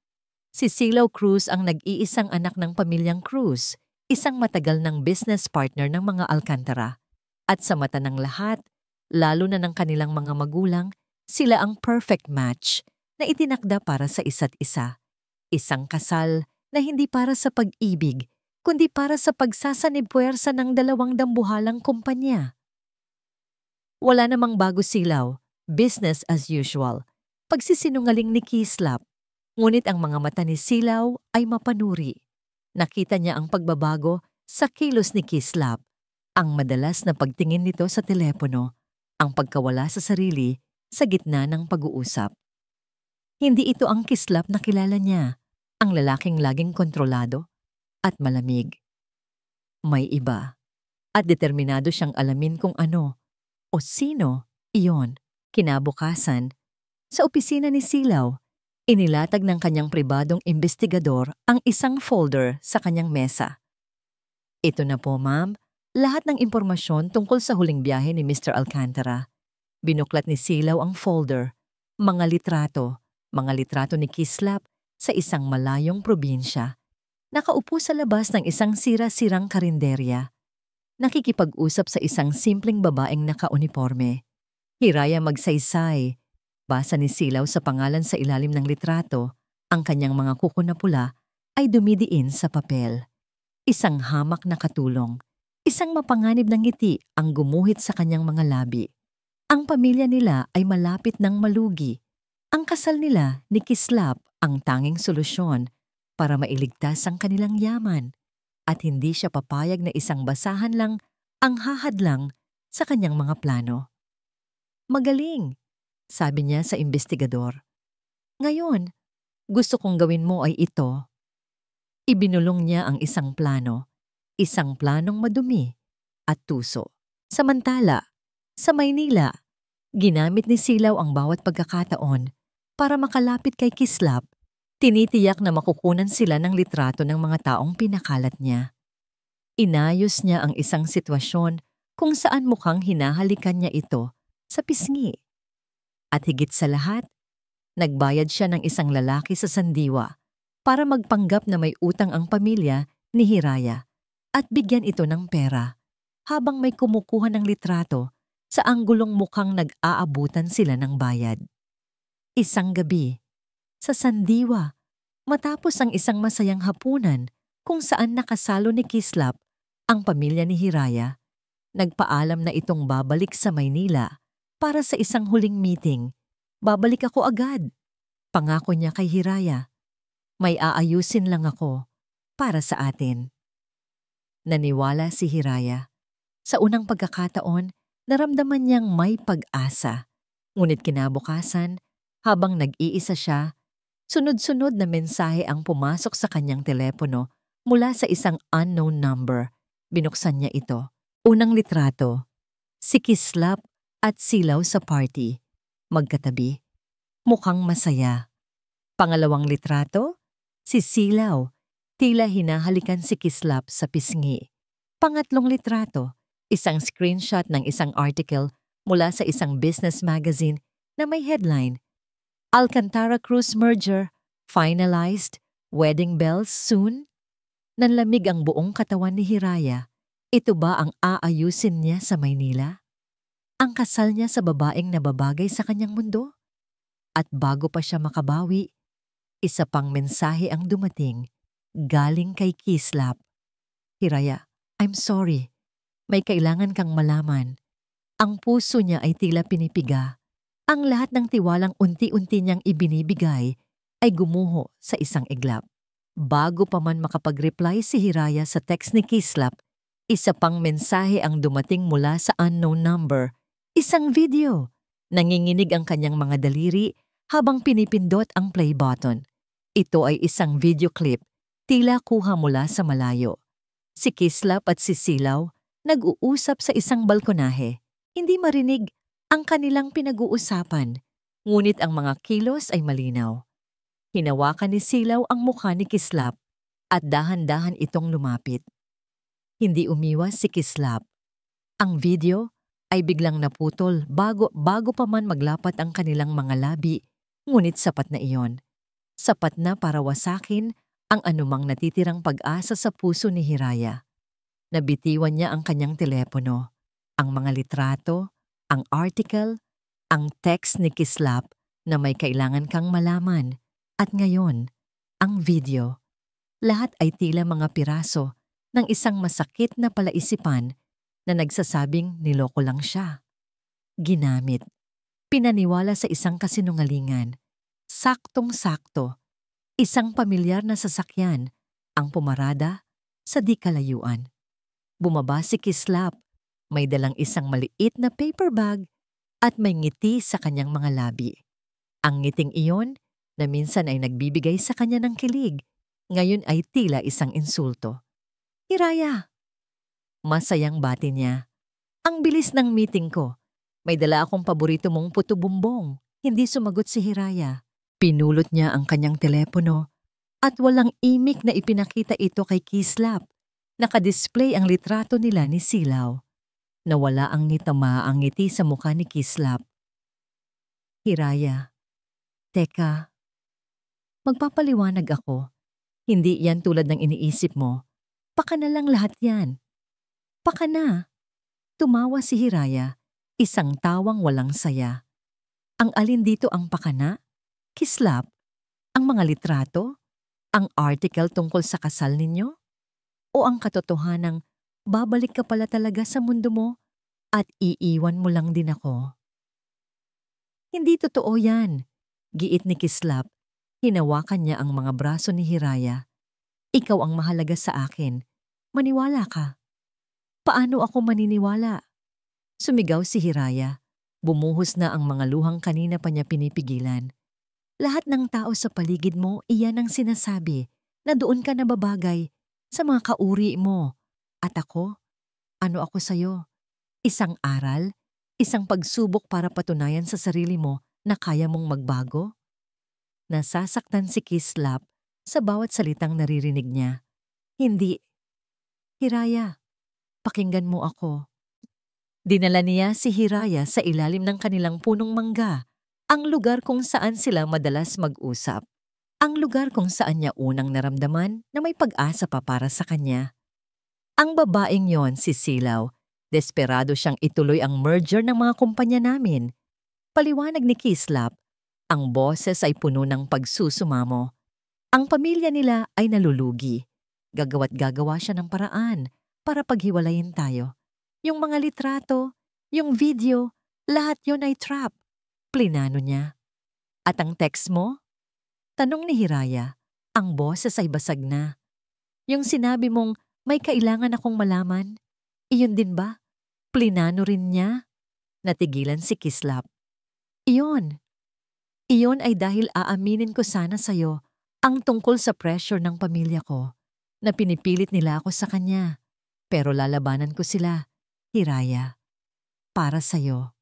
Si Silaw Cruz ang nag-iisang anak ng pamilyang Cruz, isang matagal ng business partner ng mga Alcantara. At sa mata ng lahat, lalo na ng kanilang mga magulang, sila ang perfect match na itinakda para sa isa't isa. Isang kasal na hindi para sa pag-ibig, kundi para sa pagsasanibpuwersa ng dalawang dambuhalang kumpanya. Wala namang bago, Silaw. Business as usual. Pagsisinungaling ni Kislap. Ngunit ang mga mata ni Silaw ay mapanuri. Nakita niya ang pagbabago sa kilos ni Kislap. Ang madalas na pagtingin nito sa telepono, ang pagkawala sa sarili sa gitna ng pag-uusap. Hindi ito ang Kislap na kilala niya, ang lalaking laging kontrolado at malamig. May iba, at determinado siyang alamin kung ano o sino iyon. Kinabukasan, sa opisina ni Silaw, inilatag ng kanyang pribadong investigador ang isang folder sa kanyang mesa. Ito na po, ma'am. Lahat ng impormasyon tungkol sa huling biyahe ni Mr. Alcantara. Binuklat ni Silaw ang folder, mga litrato ni Kislap sa isang malayong probinsya. Nakaupo sa labas ng isang sira-sirang karinderya. Nakikipag-usap sa isang simpleng babaeng naka-uniforme. Hiraya magsaysay. Basa ni Silaw sa pangalan sa ilalim ng litrato, ang kanyang mga kuko na pula ay dumidiin sa papel. Isang hamak na katulong. Isang mapanganib na ngiti ang gumuhit sa kanyang mga labi. Ang pamilya nila ay malapit ng malugi. Ang kasal nila ni Kislap ang tanging solusyon para mailigtas ang kanilang yaman at hindi siya papayag na isang basahan lang ang hahadlang sa kanyang mga plano. Magaling, sabi niya sa investigador. Ngayon, gusto kong gawin mo ay ito. Ibinulong niya ang isang planong madumi at tuso. Samantala, sa Maynila, ginamit ni Silaw ang bawat pagkakataon para makalapit kay Kislap. Tinitiyak na makukunan sila ng litrato ng mga taong pinakalat niya. Inayos niya ang isang sitwasyon kung saan mukhang hinahalikan niya ito sa pisngi. At higit sa lahat, nagbayad siya ng isang lalaki sa sandiwa para magpanggap na may utang ang pamilya ni Hiraya at bigyan ito ng pera habang may kumukuha ng litrato sa anggulong mukhang nag-aabutan sila ng bayad. Isang gabi, sa sandiwa, matapos ang isang masayang hapunan kung saan nakasalo ni Kislap ang pamilya ni Hiraya, nagpaalam na itong babalik sa Maynila para sa isang huling meeting. Babalik ako agad. Pangako niya kay Hiraya. May aayusin lang ako para sa atin. Naniwala si Hiraya. Sa unang pagkakataon, naramdaman niyang may pag-asa. Ngunit kinabukasan, habang nag-iisa siya, sunod-sunod na mensahe ang pumasok sa kanyang telepono mula sa isang unknown number. Binuksan niya ito. Unang litrato, si Kislap at Silaw sa party. Magkatabi. Mukhang masaya. Pangalawang litrato, si Silaw. Tila hinahalikan si Kislap sa pisngi. Pangatlong litrato, isang screenshot ng isang article mula sa isang business magazine na may headline, Alcantara Cruz Merger, Finalized, Wedding Bells Soon? Nanlamig ang buong katawan ni Hiraya. Ito ba ang aayusin niya sa Maynila? Ang kasal niya sa babaeng nababagay sa kanyang mundo? At bago pa siya makabawi, isa pang mensahe ang dumating, galing kay Kislap. Hiraya, I'm sorry. May kailangan kang malaman. Ang puso niya ay tila pinipiga. Ang lahat ng tiwalang unti-unti niyang ibinibigay ay gumuho sa isang iglap. Bago pa man makapag-reply si Hiraya sa text ni Kislap, isa pang mensahe ang dumating mula sa unknown number. Isang video. Nanginginig ang kanyang mga daliri habang pinipindot ang play button. Ito ay isang video clip, tila kuha mula sa malayo. Si Kislap at si Silaw nag-uusap sa isang balkonahe. Hindi marinig ang kanilang pinag-uusapan, ngunit ang mga kilos ay malinaw. Hinawakan ni Silaw ang mukha ni Kislap at dahan-dahan itong lumapit. Hindi umiwas si Kislap. Ang video ay biglang naputol bago pa man maglapat ang kanilang mga labi, ngunit sapat na iyon. Sapat na para wasakin ang anumang natitirang pag-asa sa puso ni Hiraya. Nabitiwan niya ang kanyang telepono, ang mga litrato, ang article, ang text ni Kislap na may kailangan kang malaman, at ngayon, ang video. Lahat ay tila mga piraso ng isang masakit na palaisipan na nagsasabing niloko lang siya. Ginamit. Pinaniwala sa isang kasinungalingan. Saktong-sakto. Isang pamilyar na sasakyan ang pumarada sa di kalayuan. Bumaba si Kislap, may dalang isang maliit na paper bag at may ngiti sa kanyang mga labi. Ang ngiting iyon na minsan ay nagbibigay sa kanya ng kilig, ngayon ay tila isang insulto. Hiraya! Masayang bati niya. Ang bilis ng meeting ko. May dala akong paborito mong puto bumbong. Hindi sumagot si Hiraya. Pinulot niya ang kanyang telepono at walang imik na ipinakita ito kay Kislap. Nakadisplay ang litrato nila ni Silaw. Nawala ang ngiti sa mukha ni Kislap. Hiraya, teka, magpapaliwanag ako. Hindi yan tulad ng iniisip mo. Paka na lang lahat yan. Paka na. Tumawa si Hiraya, isang tawang walang saya. Ang alin dito ang pakana? Kislap? Ang mga litrato? Ang article tungkol sa kasal ninyo? O ang katotohanang babalik ka pala talaga sa mundo mo at iiwan mo lang din ako? Hindi totoo yan, giit ni Kislap. Hinawakan niya ang mga braso ni Hiraya. Ikaw ang mahalaga sa akin. Maniwala ka. Paano ako maniniwala? Sumigaw si Hiraya. Bumuhos na ang mga luhang kanina pa niya pinipigilan. Lahat ng tao sa paligid mo, iyan ang sinasabi na doon ka nababagay sa mga kauri mo. At ano ako sa'yo? Isang aral? Isang pagsubok para patunayan sa sarili mo na kaya mong magbago? Nasasaktan si Kislap sa bawat salitang naririnig niya. Hindi. Hiraya, pakinggan mo ako. Dinala niya si Hiraya sa ilalim ng kanilang punong mangga, ang lugar kung saan sila madalas mag-usap. Ang lugar kung saan niya unang naramdaman na may pag-asa pa para sa kanya. Ang babaeng yon, si Silaw, desperado siyang ituloy ang merger ng mga kumpanya namin. Paliwanag ni Kislap, ang boses ay puno ng pagsusumamo. Ang pamilya nila ay nalulugi. Gagawa't gagawa siya ng paraan para paghiwalayin tayo. Yung mga litrato, yung video, lahat yon ay trap. Plinano niya. At ang text mo? Tanong ni Hiraya, ang boses ay basag na. Yung sinabi mong may kailangan akong malaman, iyon din ba? Plinano rin niya? Natigilan si Kislap. Iyon. Iyon ay dahil aaminin ko sana sa'yo ang tungkol sa pressure ng pamilya ko na pinipilit nila ako sa kanya. Pero lalabanan ko sila, Hiraya, para sa'yo.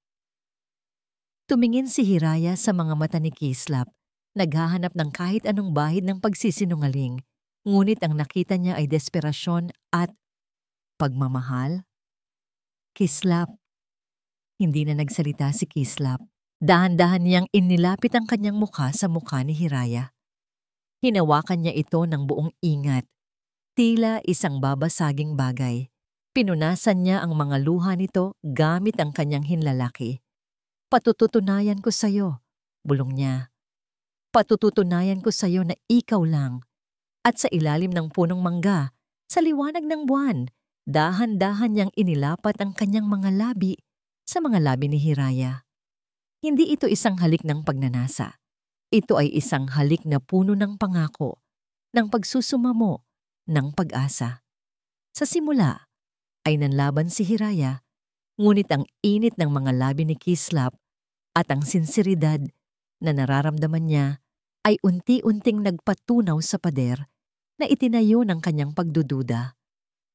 Tumingin si Hiraya sa mga mata ni Kislap, naghahanap ng kahit anong bahid ng pagsisinungaling, ngunit ang nakita niya ay desperasyon at pagmamahal. Kislap. Hindi na nagsalita si Kislap. Dahan-dahan niyang inilapit ang kanyang mukha sa mukha ni Hiraya. Hinawakan niya ito ng buong ingat. Tila isang babasaging bagay. Pinunasan niya ang mga luha nito gamit ang kanyang hinlalaki. Patututunayan ko sa'yo, bulong niya. Patututunayan ko sa'yo na ikaw lang. At sa ilalim ng punong mangga, sa liwanag ng buwan, dahan-dahan niyang inilapat ang kanyang mga labi sa mga labi ni Hiraya. Hindi ito isang halik ng pagnanasa. Ito ay isang halik na puno ng pangako, ng pagsusumamo, ng pag-asa. Sa simula, ay nanlaban si Hiraya, ngunit ang init ng mga labi ni Kislap at ang sinseridad na nararamdaman niya ay unti-unting nagpatunaw sa pader na itinayo ng kanyang pagdududa.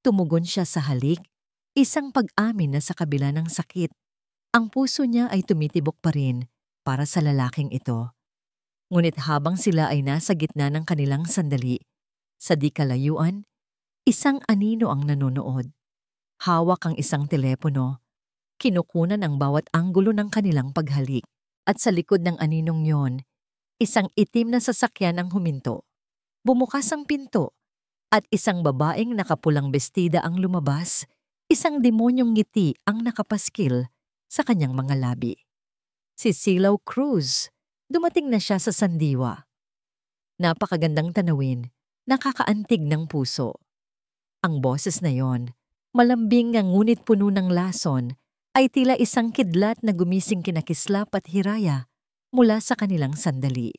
Tumugon siya sa halik, isang pag-amin na sa kabila ng sakit, ang puso niya ay tumitibok pa rin para sa lalaking ito. Ngunit habang sila ay nasa gitna ng kanilang sandali, sa di kalayuan, isang anino ang nanonood. Hawak ang isang telepono, kinukunan ang bawat anggulo ng kanilang paghalik, at sa likod ng aninong yon, isang itim na sasakyan ang huminto. Bumukas ang pinto, at isang babaeng nakapulang bestida ang lumabas, isang demonyong ngiti ang nakapaskil sa kanyang mga labi. Si Silaw Cruz, dumating na siya sa sandiwa. Napakagandang tanawin, nakakaantig ng puso. Ang boses na yon, malambing nga ngunit puno ng lason, ay tila isang kidlat na gumising kina Kislap at Hiraya mula sa kanilang sandali.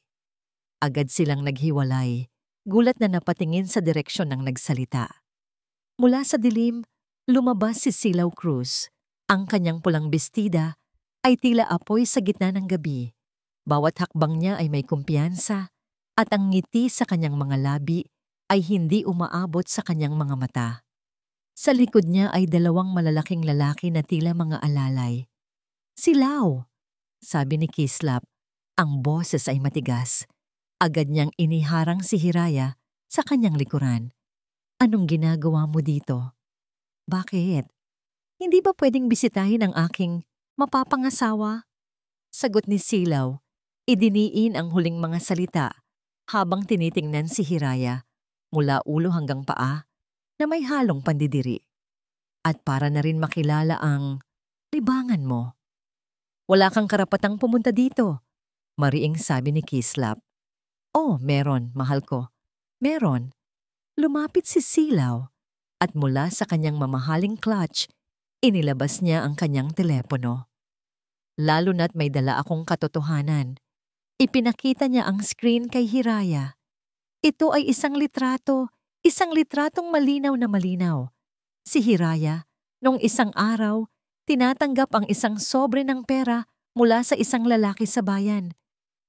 Agad silang naghiwalay, gulat na napatingin sa direksyon ng nagsalita. Mula sa dilim, lumabas si Silaw Cruz. Ang kanyang pulang bestida ay tila apoy sa gitna ng gabi. Bawat hakbang niya ay may kumpiyansa at ang ngiti sa kanyang mga labi ay hindi umaabot sa kanyang mga mata. Sa likod niya ay dalawang malalaking lalaki na tila mga alalay. Silaw! Sabi ni Kislap, ang boses ay matigas. Agad niyang iniharang si Hiraya sa kanyang likuran. Anong ginagawa mo dito? Bakit? Hindi ba pwedeng bisitahin ang aking mapapangasawa? Sagot ni Silaw, idiniin ang huling mga salita habang tinitingnan si Hiraya mula ulo hanggang paa na may halong pandidiri. At para na rin makilala ang libangan mo. Wala kang karapatang pumunta dito, mariing sabi ni Kislap. Oh, meron, mahal ko. Meron. Lumapit si Silaw at mula sa kanyang mamahaling clutch, inilabas niya ang kanyang telepono. Lalo na't may dala akong katotohanan. Ipinakita niya ang screen kay Hiraya. Ito ay isang litratong malinaw na malinaw. Si Hiraya, nung isang araw, tinatanggap ang isang sobre ng pera mula sa isang lalaki sa bayan.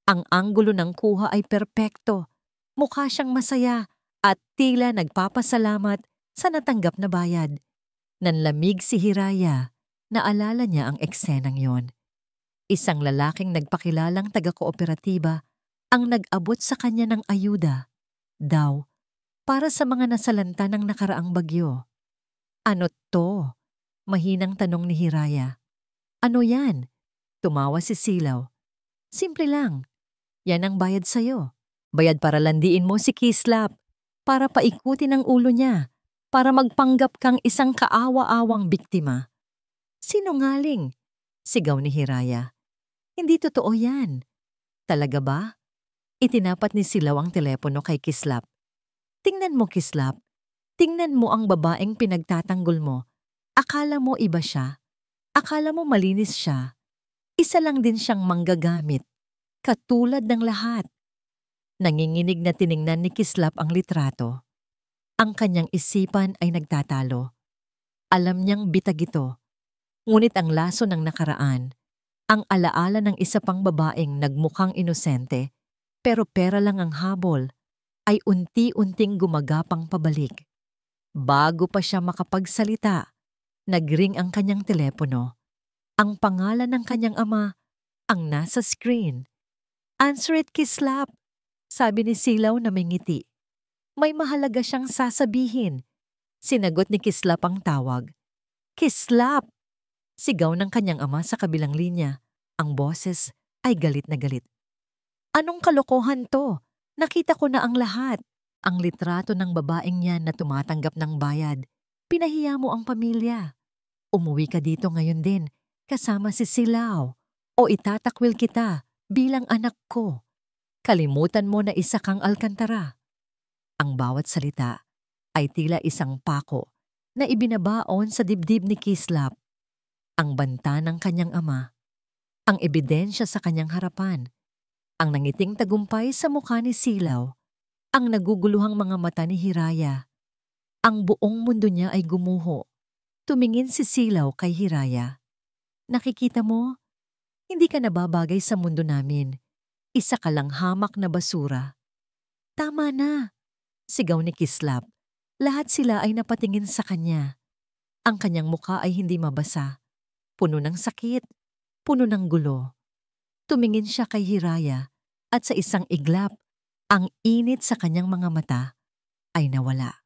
Ang anggulo ng kuha ay perpekto. Mukha siyang masaya at tila nagpapasalamat sa natanggap na bayad. Nanlamig si Hiraya. Naalala niya ang eksenang yon. Isang lalaking nagpakilalang taga-kooperatiba ang nag-abot sa kanya ng ayuda, daw, para sa mga nasalanta ng nakaraang bagyo. Ano to? Mahinang tanong ni Hiraya. Ano yan? Tumawa si Silaw. Simple lang. Yan ang bayad sa'yo. Bayad para landiin mo si Kislap, para paikutin ang ulo niya, para magpanggap kang isang kaawa-awang biktima. Sinungaling, sigaw ni Hiraya. Hindi totoo yan. Talaga ba? Itinapat ni Silaw ang telepono kay Kislap. Tingnan mo, Kislap. Tingnan mo ang babaeng pinagtatanggol mo. Akala mo iba siya. Akala mo malinis siya. Isa lang din siyang manggagamit. Katulad ng lahat. Nanginginig na tiningnan ni Kislap ang litrato. Ang kanyang isipan ay nagtatalo. Alam niyang bitag ito. Ngunit ang laso ng nakaraan, ang alaala ng isa pang babaeng nagmukhang inosente, pero pera lang ang habol, ay unti-unting gumagapang pabalik. Bago pa siya makapagsalita, nagring ang kanyang telepono. Ang pangalan ng kanyang ama ang nasa screen. Answer it, Kislap, sabi ni Silaw na may ngiti. May mahalaga siyang sasabihin. Sinagot ni Kislap ang tawag. Kislap! Sigaw ng kanyang ama sa kabilang linya. Ang boses ay galit na galit. Anong kalokohan to? Nakita ko na ang lahat. Ang litrato ng babaeng yan na tumatanggap ng bayad. Pinahiya mo ang pamilya. Umuwi ka dito ngayon din, kasama si Silaw. O itatakwil kita bilang anak ko. Kalimutan mo na isa kang Alcantara. Ang bawat salita ay tila isang pako na ibinabaon sa dibdib ni Kislap. Ang banta ng kanyang ama, ang ebidensya sa kanyang harapan, ang nangiting tagumpay sa mukha ni Silaw, ang naguguluhang mga mata ni Hiraya. Ang buong mundo niya ay gumuho. Tumingin si Silaw kay Hiraya. Nakikita mo? Hindi ka nababagay sa mundo namin. Isa ka lang hamak na basura. Tama na, sigaw ni Kislap. Lahat sila ay napatingin sa kanya. Ang kanyang mukha ay hindi mabasa. Puno ng sakit, puno ng gulo. Tumingin siya kay Hiraya at sa isang iglap, ang init sa kanyang mga mata ay nawala.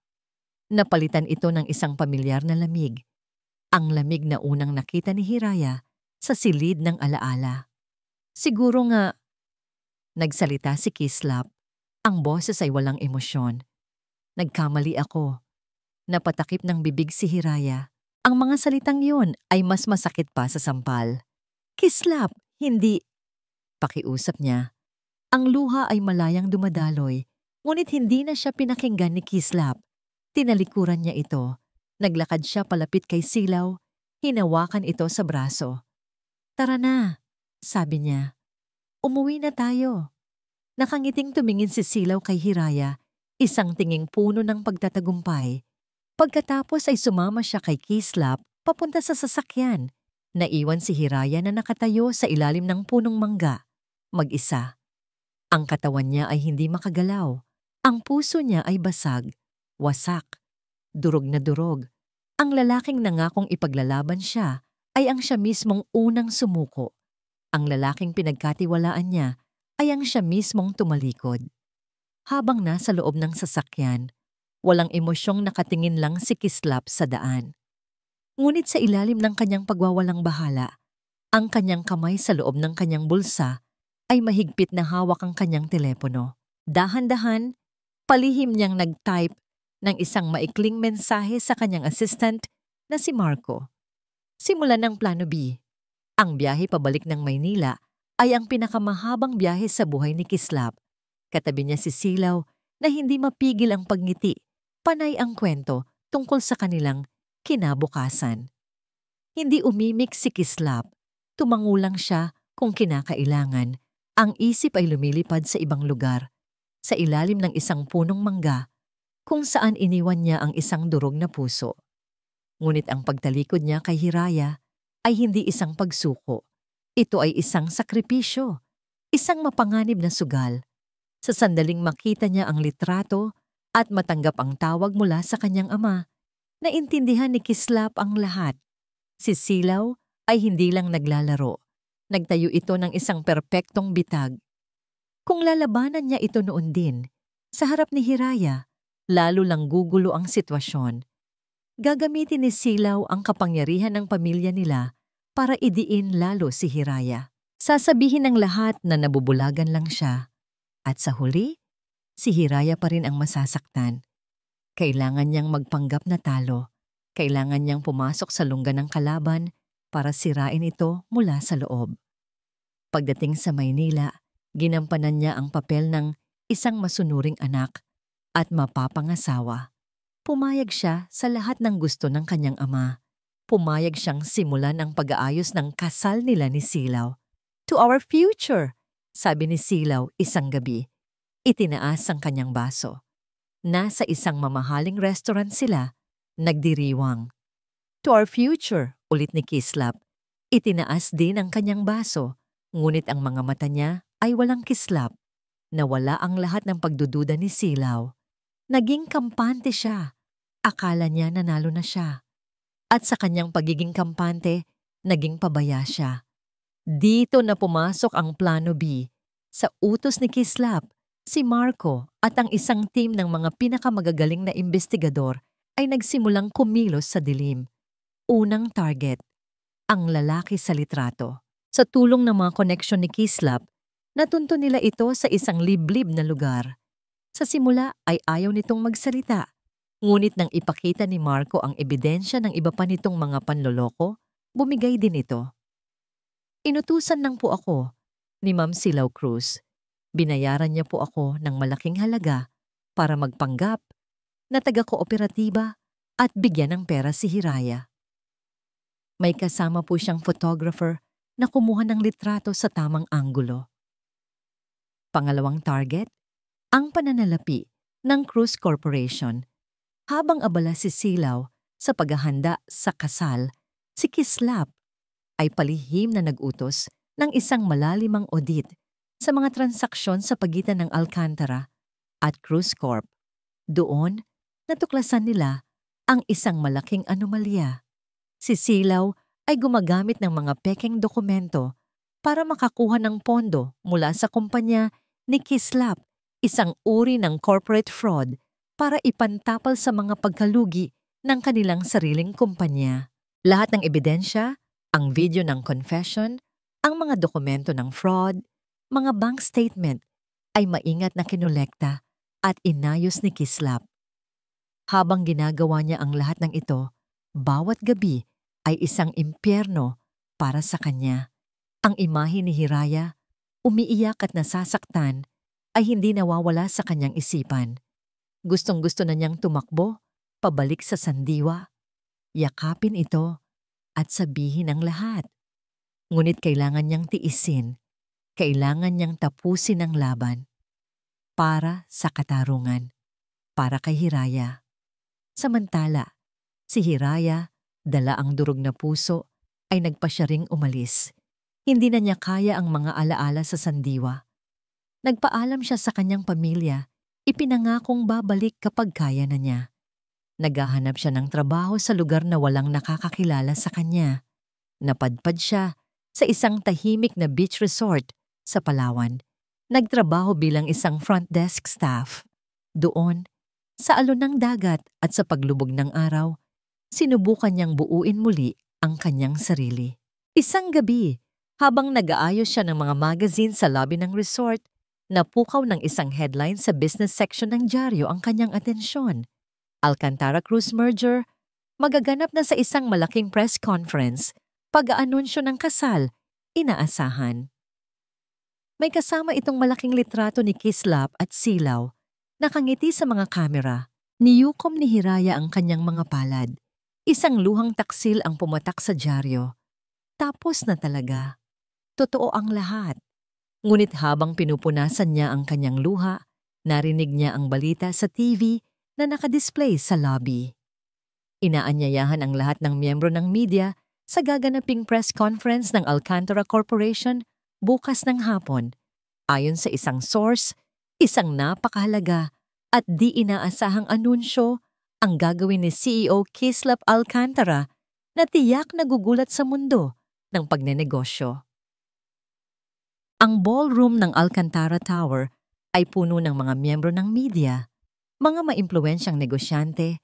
Napalitan ito ng isang pamilyar na lamig. Ang lamig na unang nakita ni Hiraya sa silid ng alaala. Siguro nga, nagsalita si Kislap. Ang boses ay walang emosyon. Nagkamali ako. Napatakip ng bibig si Hiraya. Ang mga salitang yun ay mas masakit pa sa sampal. Kislap, hindi. Pakiusap niya. Ang luha ay malayang dumadaloy, ngunit hindi na siya pinakinggan ni Kislap. Tinalikuran niya ito. Naglakad siya palapit kay Silaw. Hinawakan ito sa braso. Tara na, sabi niya. Umuwi na tayo. Nakangiting tumingin si Silaw kay Hiraya, isang tinging puno ng pagtatagumpay. Pagkatapos ay sumama siya kay Kislap papunta sa sasakyan. Naiwan si Hiraya na nakatayo sa ilalim ng punong mangga, mag-isa. Ang katawan niya ay hindi makagalaw. Ang puso niya ay basag, wasak, durog na durog. Ang lalaking nangakong ipaglalaban siya ay ang siya mismong unang sumuko. Ang lalaking pinagkatiwalaan niya ay ang siya mismong tumalikod. Habang nasa loob ng sasakyan, walang emosyong nakatingin lang si Kislap sa daan. Ngunit sa ilalim ng kanyang pagwawalang bahala, ang kanyang kamay sa loob ng kanyang bulsa ay mahigpit na hawak ang kanyang telepono. Dahan-dahan, palihim niyang nag-type ng isang maikling mensahe sa kanyang assistant na si Marco. Simulan ng plano B. Ang biyahe pabalik ng Maynila ay ang pinakamahabang biyahe sa buhay ni Kislap. Katabi niya si Silaw na hindi mapigil ang pagngiti. Panay ang kwento tungkol sa kanilang kinabukasan. Hindi umimik si Kislap. Tumangulang siya kung kinakailangan. Ang isip ay lumilipad sa ibang lugar, sa ilalim ng isang punong mangga, kung saan iniwan niya ang isang durog na puso. Ngunit ang pagtalikod niya kay Hiraya ay hindi isang pagsuko. Ito ay isang sakripisyo, isang mapanganib na sugal. Sa sandaling makita niya ang litrato at matanggap ang tawag mula sa kanyang ama, Naintindihan ni Kislap ang lahat. Si Silaw ay hindi lang naglalaro. Nagtayo ito ng isang perpektong bitag. Kung lalabanan niya ito noon din, sa harap ni Hiraya, lalo lang gugulo ang sitwasyon. Gagamitin ni Silaw ang kapangyarihan ng pamilya nila para idiin lalo si Hiraya. Sasabihin ng lahat na nabubulagan lang siya. At sa huli, si Hiraya pa rin ang masasaktan. Kailangan niyang magpanggap na talo. Kailangan niyang pumasok sa lungga ng kalaban para sirain ito mula sa loob. Pagdating sa Maynila, ginampanan niya ang papel ng isang masunuring anak at mapapangasawa. Pumayag siya sa lahat ng gusto ng kanyang ama. Pumayag siyang simulan ang pag-aayos ng kasal nila ni Silaw. "To our future," sabi ni Silaw isang gabi. Itinaas ang kanyang baso. Nasa isang mamahaling restaurant sila, nagdiriwang. "To our future," ulit ni Kislap. Itinaas din ang kanyang baso, ngunit ang mga mata niya ay walang kislap. Nawala ang lahat ng pagdududa ni Silaw. Naging kampante siya. Akala niya nanalo na siya. At sa kanyang pagiging kampante, naging pabaya siya. Dito na pumasok ang plano B. Sa utos ni Kislap, si Marco at ang isang team ng mga pinakamagagaling na investigador ay nagsimulang kumilos sa dilim. Unang target, ang lalaki sa litrato. Sa tulong ng mga koneksyon ni Kislap, natunto nila ito sa isang liblib na lugar. Sa simula ay ayaw nitong magsalita. Ngunit nang ipakita ni Marco ang ebidensya ng iba pa nitong mga panloloko, bumigay din ito. "Inutusan lang po ako ni Ma'am Silaw Cruz. Binayaran niya po ako ng malaking halaga para magpanggap na taga-kooperatiba at bigyan ng pera si Hiraya." May kasama po siyang photographer na kumuha ng litrato sa tamang anggulo. Pangalawang target, ang pananalapi ng Cruz Corporation. Habang abala si Silaw sa paghahanda sa kasal, si Kislap ay palihim na nag-utos ng isang malalimang audit sa mga transaksyon sa pagitan ng Alcantara at Cruz Corp. Doon, natuklasan nila ang isang malaking anomalya. Si Silaw ay gumagamit ng mga pekeng dokumento para makakuha ng pondo mula sa kumpanya ni Kislap, isang uri ng corporate fraud para ipantapal sa mga pagkalugi ng kanilang sariling kumpanya. Lahat ng ebidensya, ang video ng confession, ang mga dokumento ng fraud, mga bank statement ay maingat na kinolekta at inayos ni Kislap. Habang ginagawa niya ang lahat ng ito, bawat gabi ay isang impyerno para sa kanya. Ang imahe ni Hiraya, umiiyak at nasasaktan, ay hindi nawawala sa kanyang isipan. Gustong-gusto na niyang tumakbo, pabalik sa sandiwa, yakapin ito at sabihin ang lahat. Ngunit kailangan niyang tiisin, kailangan niyang tapusin ang laban. Para sa katarungan, para kay Hiraya. Samantala, si Hiraya, dala ang durog na puso, ay nagpasya ring umalis. Hindi na niya kaya ang mga alaala sa sandiwa. Nagpaalam siya sa kanyang pamilya, ipinangakong babalik kapag kaya na niya. Naghahanap siya ng trabaho sa lugar na walang nakakakilala sa kanya. Napadpad siya sa isang tahimik na beach resort sa Palawan. Nagtrabaho bilang isang front desk staff. Doon, sa alon ng dagat at sa paglubog ng araw, sinubukan niyang buuin muli ang kanyang sarili. Isang gabi, habang nag-aayos siya ng mga magazine sa lobby ng resort, napukaw ng isang headline sa business section ng dyaryo ang kanyang atensyon. Alcantara Cruz merger, magaganap na sa isang malaking press conference, pag-aanunsyo ng kasal, inaasahan. May kasama itong malaking litrato ni Kislap at Silaw, nakangiti sa mga kamera. Niyukom ni Hiraya ang kanyang mga palad. Isang luhang taksil ang pumatak sa dyaryo. Tapos na talaga. Totoo ang lahat. Ngunit habang pinupunasan niya ang kanyang luha, narinig niya ang balita sa TV na nakadisplay sa lobby. Inaanyayahan ang lahat ng miyembro ng media sa gaganaping press conference ng Alcantara Corporation bukas ng hapon. Ayon sa isang source, isang napakahalaga at di inaasahang anunsyo ang gagawin ni CEO Kislap Alcantara na tiyak nagugulat sa mundo ng pagnenegosyo. Ang ballroom ng Alcantara Tower ay puno ng mga miyembro ng media, mga maimpluwensyang negosyante,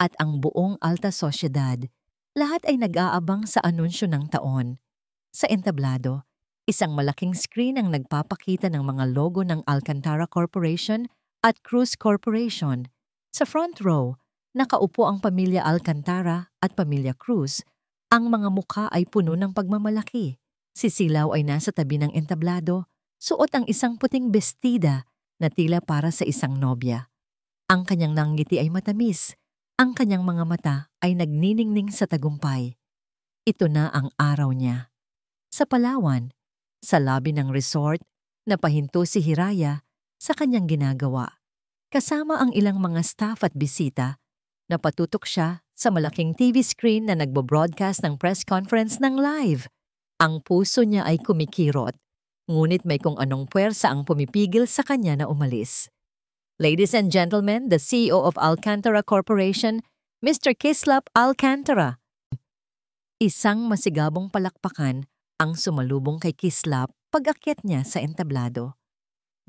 at ang buong alta sosyedad. Lahat ay nag-aabang sa anunsyo ng taon. Sa entablado, isang malaking screen ang nagpapakita ng mga logo ng Alcantara Corporation at Cruz Corporation. Sa front row, nakaupo ang pamilya Alcantara at pamilya Cruz. Ang mga mukha ay puno ng pagmamalaki. Si Silao ay nasa tabi ng entablado, suot ang isang puting bestida na tila para sa isang nobya. Ang kanyang nangiti ay matamis. Ang kanyang mga mata ay nagniningning sa tagumpay. Ito na ang araw niya. Sa Palawan, sa lobby ng resort, napahinto si Hiraya sa kanyang ginagawa. Kasama ang ilang mga staff at bisita, napatutok siya sa malaking TV screen na nagbo-broadcast ng press conference ng live. Ang puso niya ay kumikirot, ngunit may kung anong puwersa ang pumipigil sa kanya na umalis. Ladies and gentlemen, the CEO of Alcantara Corporation, Mr. Kislap Alcantara. Isang masigabong palakpakan ang sumalubong kay Kislap pag-akyat niya sa entablado.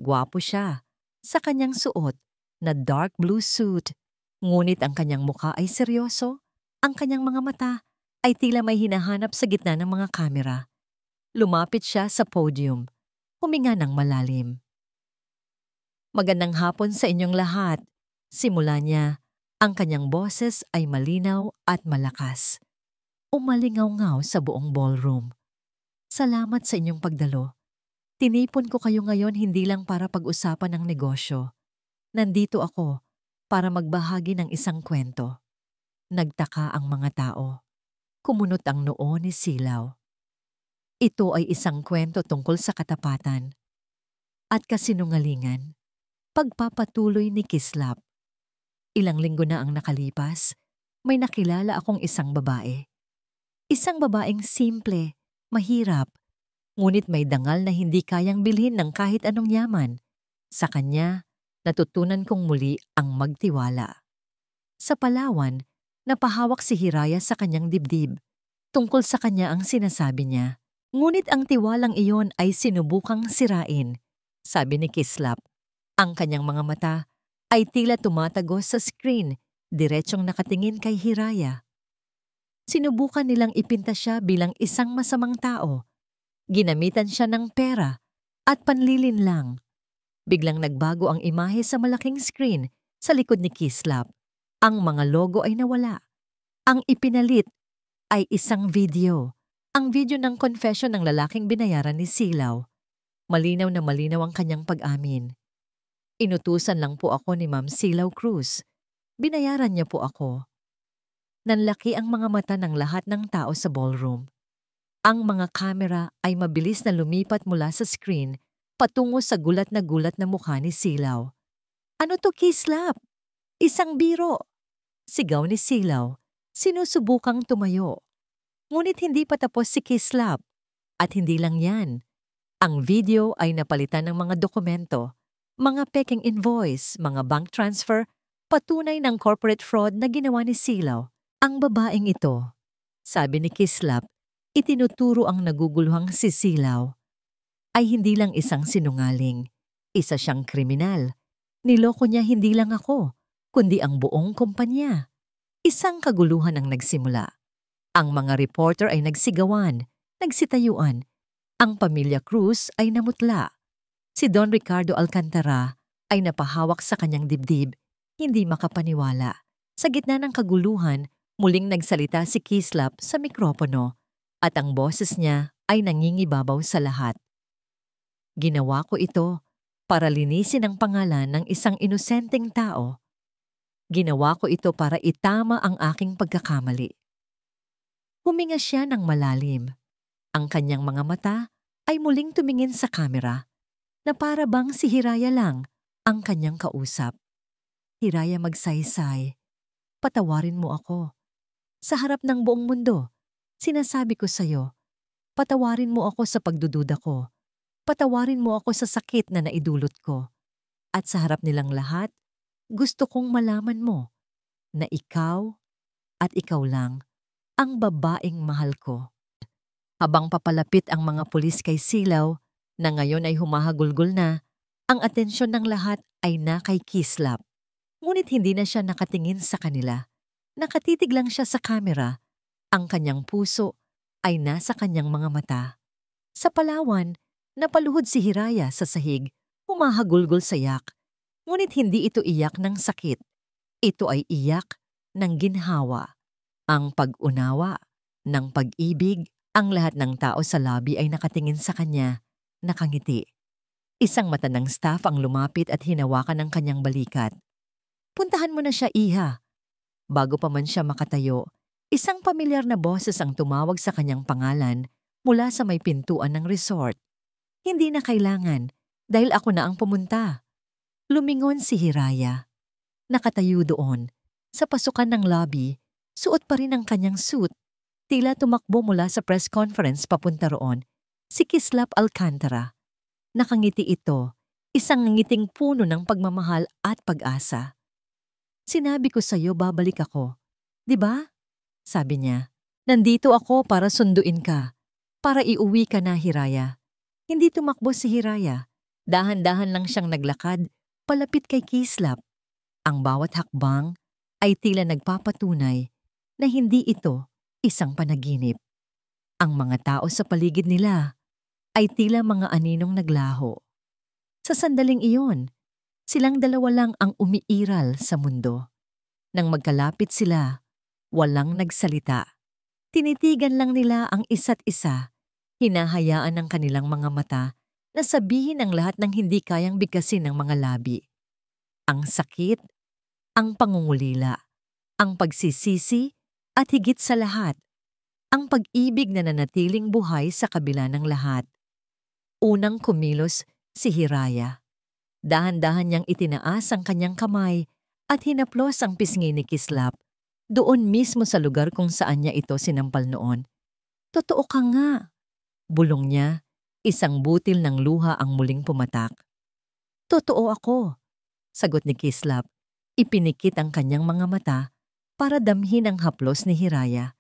Gwapo siya sa kanyang suot na dark blue suit, ngunit ang kanyang mukha ay seryoso, ang kanyang mga mata ay tila may hinahanap sa gitna ng mga kamera. Lumapit siya sa podium, huminga ng malalim. Magandang hapon sa inyong lahat. Simula niya, ang kanyang boses ay malinaw at malakas. Umalingaw-ngaw sa buong ballroom. Salamat sa inyong pagdalo. Tinipon ko kayo ngayon hindi lang para pag-usapan ng negosyo. Nandito ako para magbahagi ng isang kwento. Nagtaka ang mga tao. Kumunot ang noo ni Silao. Ito ay isang kwento tungkol sa katapatan at kasinungalingan. Pagpapatuloy ni Kislap. Ilang linggo na ang nakalipas, may nakilala akong isang babae. Isang babaeng simple, mahirap, ngunit may dangal na hindi kayang bilhin ng kahit anong yaman. Sa kanya, natutunan kong muli ang magtiwala. Sa Palawan, napahawak si Hiraya sa kanyang dibdib. Tungkol sa kanya ang sinasabi niya. Ngunit ang tiwalang iyon ay sinubukang sirain, sabi ni Kislap. Ang kanyang mga mata ay tila tumatagos sa screen, diretsyong nakatingin kay Hiraya. Sinubukan nilang ipinta siya bilang isang masamang tao. Ginamitan siya ng pera at panlilinlang. Biglang nagbago ang imahe sa malaking screen sa likod ni Kislap. Ang mga logo ay nawala. Ang ipinalit ay isang video. Ang video ng confession ng lalaking binayaran ni Silao. Malinaw na malinaw ang kanyang pag-amin. Inutusan lang po ako ni Ma'am Silao Cruz. Binayaran niya po ako. Nanlaki ang mga mata ng lahat ng tao sa ballroom. Ang mga kamera ay mabilis na lumipat mula sa screen patungo sa gulat na mukha ni Silao. Ano to, Kislap? Isang biro! Sigaw ni Silao, sinusubukang tumayo. Ngunit hindi pa tapos si Kislap. At hindi lang yan. Ang video ay napalitan ng mga dokumento, mga peking invoice, mga bank transfer, patunay ng corporate fraud na ginawa ni Silao. Ang babaeng ito, sabi ni Kislap, itinuturo ang naguguluhang si Silao, ay hindi lang isang sinungaling, isa siyang kriminal. Niloko niya hindi lang ako, kundi ang buong kumpanya. Isang kaguluhan ang nagsimula. Ang mga reporter ay nagsigawan, nagsitayuan. Ang pamilya Cruz ay namutla. Si Don Ricardo Alcantara ay napahawak sa kanyang dibdib, hindi makapaniwala. Sa gitna ng kaguluhan, muling nagsalita si Kislap sa mikropono at ang boses niya ay nangingibabaw sa lahat. Ginawa ko ito para linisin ang pangalan ng isang inosenteng tao. Ginawa ko ito para itama ang aking pagkakamali. Huminga siya ng malalim. Ang kanyang mga mata ay muling tumingin sa kamera na para bang si Hiraya lang ang kanyang kausap. Hiraya, magsaysay. Patawarin mo ako. Sa harap ng buong mundo, sinasabi ko sa'yo, patawarin mo ako sa pagdududa ko. Patawarin mo ako sa sakit na naidulot ko. At sa harap nilang lahat, gusto kong malaman mo, na ikaw at ikaw lang ang babaeng mahal ko. Habang papalapit ang mga pulis kay Silaw, na ngayon ay humahagulgol na, ang atensyon ng lahat ay na kay Kislap. Ngunit hindi na siya nakatingin sa kanila. Nakatitig lang siya sa kamera. Ang kanyang puso ay nasa kanyang mga mata. Sa Palawan, napaluhod si Hiraya sa sahig, humahagulgol sa yak. Ngunit hindi ito iyak ng sakit. Ito ay iyak ng ginhawa. Ang pag-unawa, ng pag-ibig. Ang lahat ng tao sa lobby ay nakatingin sa kanya, nakangiti. Isang matandang staff ang lumapit at hinawakan ng kanyang balikat. Puntahan mo na siya, Iha. Bago pa man siya makatayo, isang pamilyar na boses ang tumawag sa kanyang pangalan mula sa may pintuan ng resort. Hindi na kailangan, dahil ako na ang pumunta. Lumingon si Hiraya. Nakatayo doon, sa pasukan ng lobby, suot pa rin ang kanyang suit. Tila tumakbo mula sa press conference papunta roon, si Kislap Alcantara. Nakangiti ito, isang ngiting puno ng pagmamahal at pag-asa. Sinabi ko sa iyo babalik ako, di ba? Sabi niya, nandito ako para sunduin ka, para iuwi ka na, Hiraya. Hindi tumakbo si Hiraya, dahan-dahan lang siyang naglakad, palapit kay Kislap. Ang bawat hakbang ay tila nagpapatunay na hindi ito isang panaginip. Ang mga tao sa paligid nila ay tila mga aninong naglaho. Sa sandaling iyon, silang dalawa lang ang umiiral sa mundo. Nang magkalapit sila, walang nagsalita. Tinitigan lang nila ang isa't isa, hinahayaan ng kanilang mga mata na sabihin ang lahat ng hindi kayang bigkasin ng mga labi. Ang sakit, ang pangungulila, ang pagsisisi, at higit sa lahat, ang pag-ibig na nanatiling buhay sa kabila ng lahat. Unang kumilos si Hiraya. Dahan-dahan niyang itinaas ang kanyang kamay at hinaplos ang pisngi ni Kislap doon mismo sa lugar kung saan niya ito sinampal noon. Totoo ka nga, bulong niya, isang butil ng luha ang muling pumatak. Totoo ako, sagot ni Kislap. Ipinikit ang kanyang mga mata para damhin ang haplos ni Hiraya.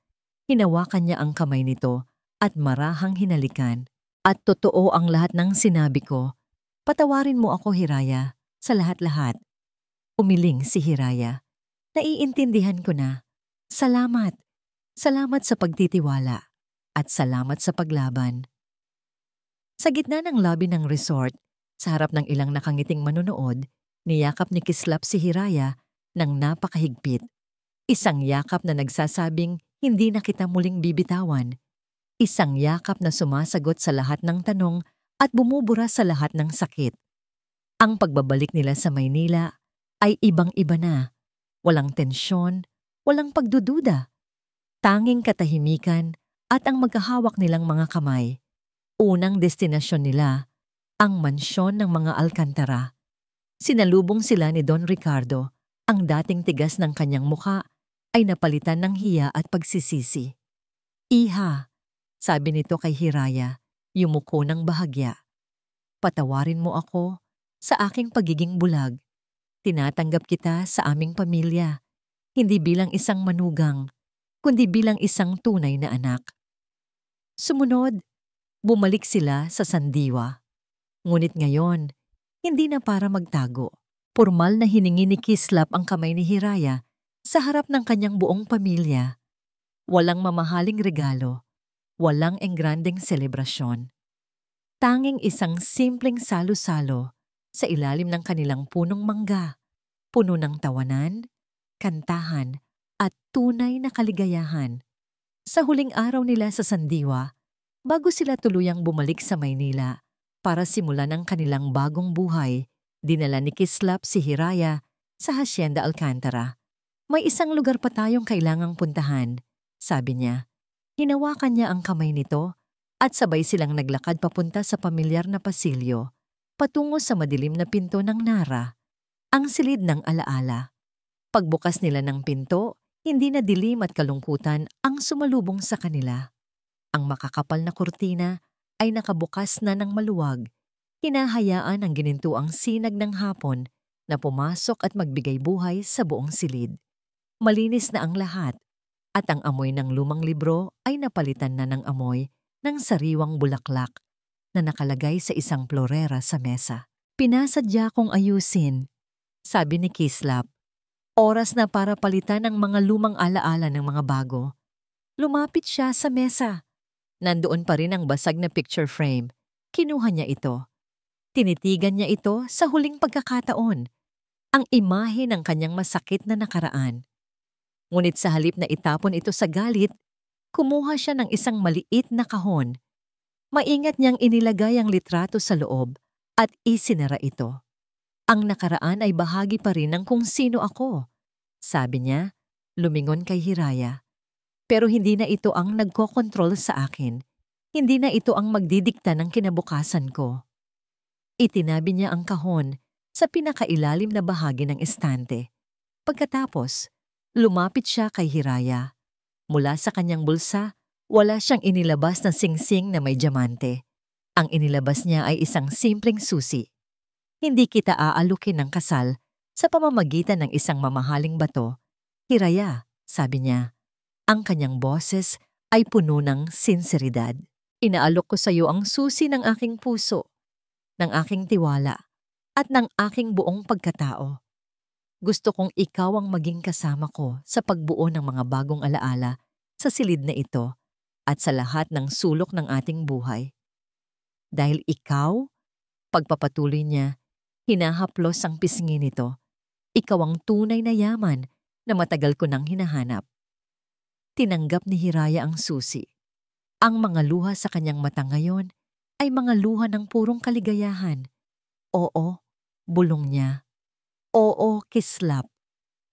Hinawakan niya ang kamay nito at marahang hinalikan. At totoo ang lahat ng sinabi ko. Patawarin mo ako, Hiraya, sa lahat-lahat. Umiling si Hiraya. Naiintindihan ko na. Salamat. Salamat sa pagtitiwala. At salamat sa paglaban. Sa gitna ng lobby ng resort, sa harap ng ilang nakangiting manonood, niyakap ni Kislap si Hiraya ng napakahigpit. Isang yakap na nagsasabing hindi na kita muling bibitawan. Isang yakap na sumasagot sa lahat ng tanong at bumubura sa lahat ng sakit. Ang pagbabalik nila sa Maynila ay ibang-iba na. Walang tensyon, walang pagdududa. Tanging katahimikan at ang magkahawak nilang mga kamay. Unang destinasyon nila, ang mansyon ng mga Alcantara. Sinalubong sila ni Don Ricardo. Ang dating tigas ng kanyang mukha ay napalitan ng hiya at pagsisisi. Iha, sabi nito kay Hiraya, yumuko ng bahagya. Patawarin mo ako sa aking pagiging bulag. Tinatanggap kita sa aming pamilya, hindi bilang isang manugang, kundi bilang isang tunay na anak. Sumunod, bumalik sila sa Sandiwa. Ngunit ngayon, hindi na para magtago. Pormal na hiningi ni Kislap ang kamay ni Hiraya sa harap ng kanyang buong pamilya. Walang mamahaling regalo, walang engrandeng selebrasyon. Tanging isang simpleng salo-salo sa ilalim ng kanilang punong mangga, puno ng tawanan, kantahan, at tunay na kaligayahan. Sa huling araw nila sa Sandiwa, bago sila tuluyang bumalik sa Maynila para simulan ang kanilang bagong buhay, dinala ni Kislap si Hiraya sa Hacienda Alcantara. May isang lugar pa tayong kailangang puntahan, sabi niya. Hinawakan niya ang kamay nito at sabay silang naglakad papunta sa pamilyar na pasilyo, patungo sa madilim na pinto ng Nara, ang silid ng alaala. Pagbukas nila ng pinto, hindi na dilim at kalungkutan ang sumalubong sa kanila. Ang makakapal na kurtina ay nakabukas na ng maluwag, hinahayaan ang ginintuang sinag ng hapon na pumasok at magbigay buhay sa buong silid. Malinis na ang lahat at ang amoy ng lumang libro ay napalitan na ng amoy ng sariwang bulaklak na nakalagay sa isang florera sa mesa. Pinasadya kong ayusin, sabi ni Kislap. Oras na para palitan ang mga lumang alaala ng mga bago. Lumapit siya sa mesa. Nandoon pa rin ang basag na picture frame. Kinuha niya ito. Tinitigan niya ito sa huling pagkakataon. Ang imahe ng kanyang masakit na nakaraan. Ngunit sa halip na itapon ito sa galit, kumuha siya ng isang maliit na kahon. Maingat niyang inilagay ang litrato sa loob at isinara ito. Ang nakaraan ay bahagi pa rin ng kung sino ako, sabi niya, lumingon kay Hiraya. Pero hindi na ito ang nagkokontrol sa akin. Hindi na ito ang magdidikta ng kinabukasan ko. Itinabi niya ang kahon sa pinakailalim na bahagi ng estante. Pagkatapos, lumapit siya kay Hiraya. Mula sa kanyang bulsa, wala siyang inilabas na singsing na may diamante. Ang inilabas niya ay isang simpleng susi. Hindi kita aalukin ng kasal sa pamamagitan ng isang mamahaling bato. Hiraya, sabi niya. Ang kanyang boses ay puno ng sinseridad. Inaalok ko sa iyo ang susi ng aking puso, ng aking tiwala, at ng aking buong pagkatao. Gusto kong ikaw ang maging kasama ko sa pagbuo ng mga bagong alaala sa silid na ito at sa lahat ng sulok ng ating buhay. Dahil ikaw, pagpapatuloy niya, hinahaplos ang pisngi nito. Ikaw ang tunay na yaman na matagal ko nang hinahanap. Tinanggap ni Hiraya ang susi. Ang mga luha sa kanyang mata ngayon ay mga luha ng purong kaligayahan. Oo, bulong niya. Oo, Kislap.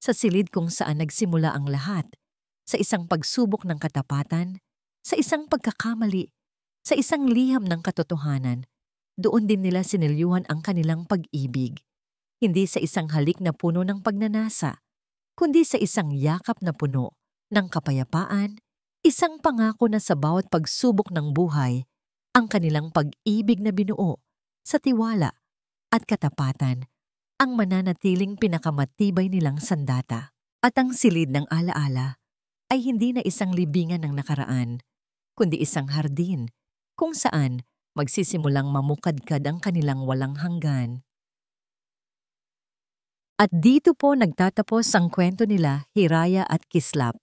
Sa silid kung saan nagsimula ang lahat, sa isang pagsubok ng katapatan, sa isang pagkakamali, sa isang liham ng katotohanan, doon din nila sinilyuhan ang kanilang pag-ibig. Hindi sa isang halik na puno ng pagnanasa, kundi sa isang yakap na puno ng kapayapaan, isang pangako na sa bawat pagsubok ng buhay, ang kanilang pag-ibig na binuo sa tiwala at katapatan, ang mananatiling pinakamatibay nilang sandata. At ang silid ng alaala ay hindi na isang libingan ng nakaraan, kundi isang hardin kung saan magsisimulang mamukadkad ang kanilang walang hanggan. At dito po nagtatapos ang kwento nila Hiraya at Kislap.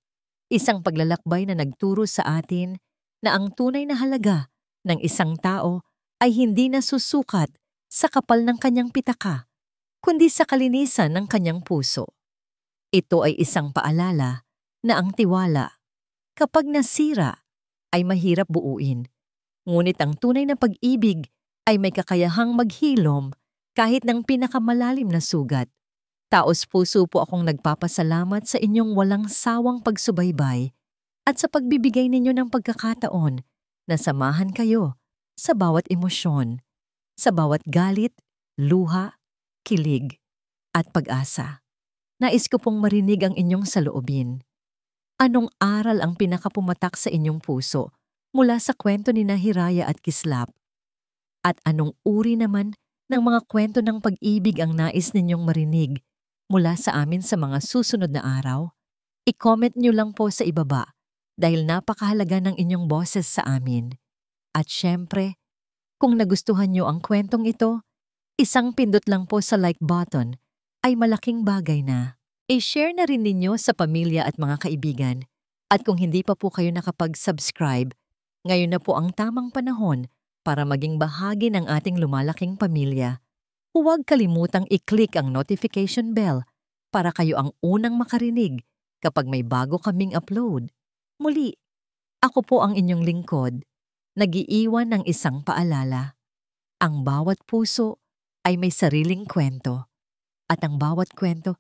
Isang paglalakbay na nagturo sa atin na ang tunay na halaga ng isang tao ay hindi nasusukat sa kapal ng kanyang pitaka, kundi sa kalinisan ng kanyang puso. Ito ay isang paalala na ang tiwala, kapag nasira, ay mahirap buuin. Ngunit ang tunay na pag-ibig ay may kakayahang maghilom kahit ng pinakamalalim na sugat. Taos-puso po akong nagpapasalamat sa inyong walang sawang pagsubaybay at sa pagbibigay ninyo ng pagkakataon na samahan kayo sa bawat emosyon, sa bawat galit, luha, kilig, at pag-asa. Nais ko pong marinig ang inyong saloobin. Anong aral ang pinakapumatak sa inyong puso mula sa kwento ni Hiraya at Kislap? At anong uri naman ng mga kwento ng pag-ibig ang nais ninyong marinig mula sa amin sa mga susunod na araw? I-comment nyo lang po sa ibaba dahil napakahalaga ng inyong boses sa amin. At syempre, kung nagustuhan nyo ang kwentong ito, isang pindot lang po sa like button ay malaking bagay na. I-share na rin ninyo sa pamilya at mga kaibigan. At kung hindi pa po kayo nakapag-subscribe, ngayon na po ang tamang panahon para maging bahagi ng ating lumalaking pamilya. Huwag kalimutang i-click ang notification bell para kayo ang unang makarinig kapag may bago kaming upload. Muli, ako po ang inyong lingkod, nag-iiwan ng isang paalala. Ang bawat puso ay may sariling kwento, at ang bawat kwento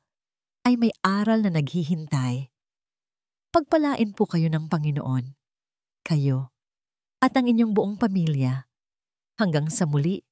ay may aral na naghihintay. Pagpalain po kayo ng Panginoon, kayo, at ang inyong buong pamilya. Hanggang sa muli.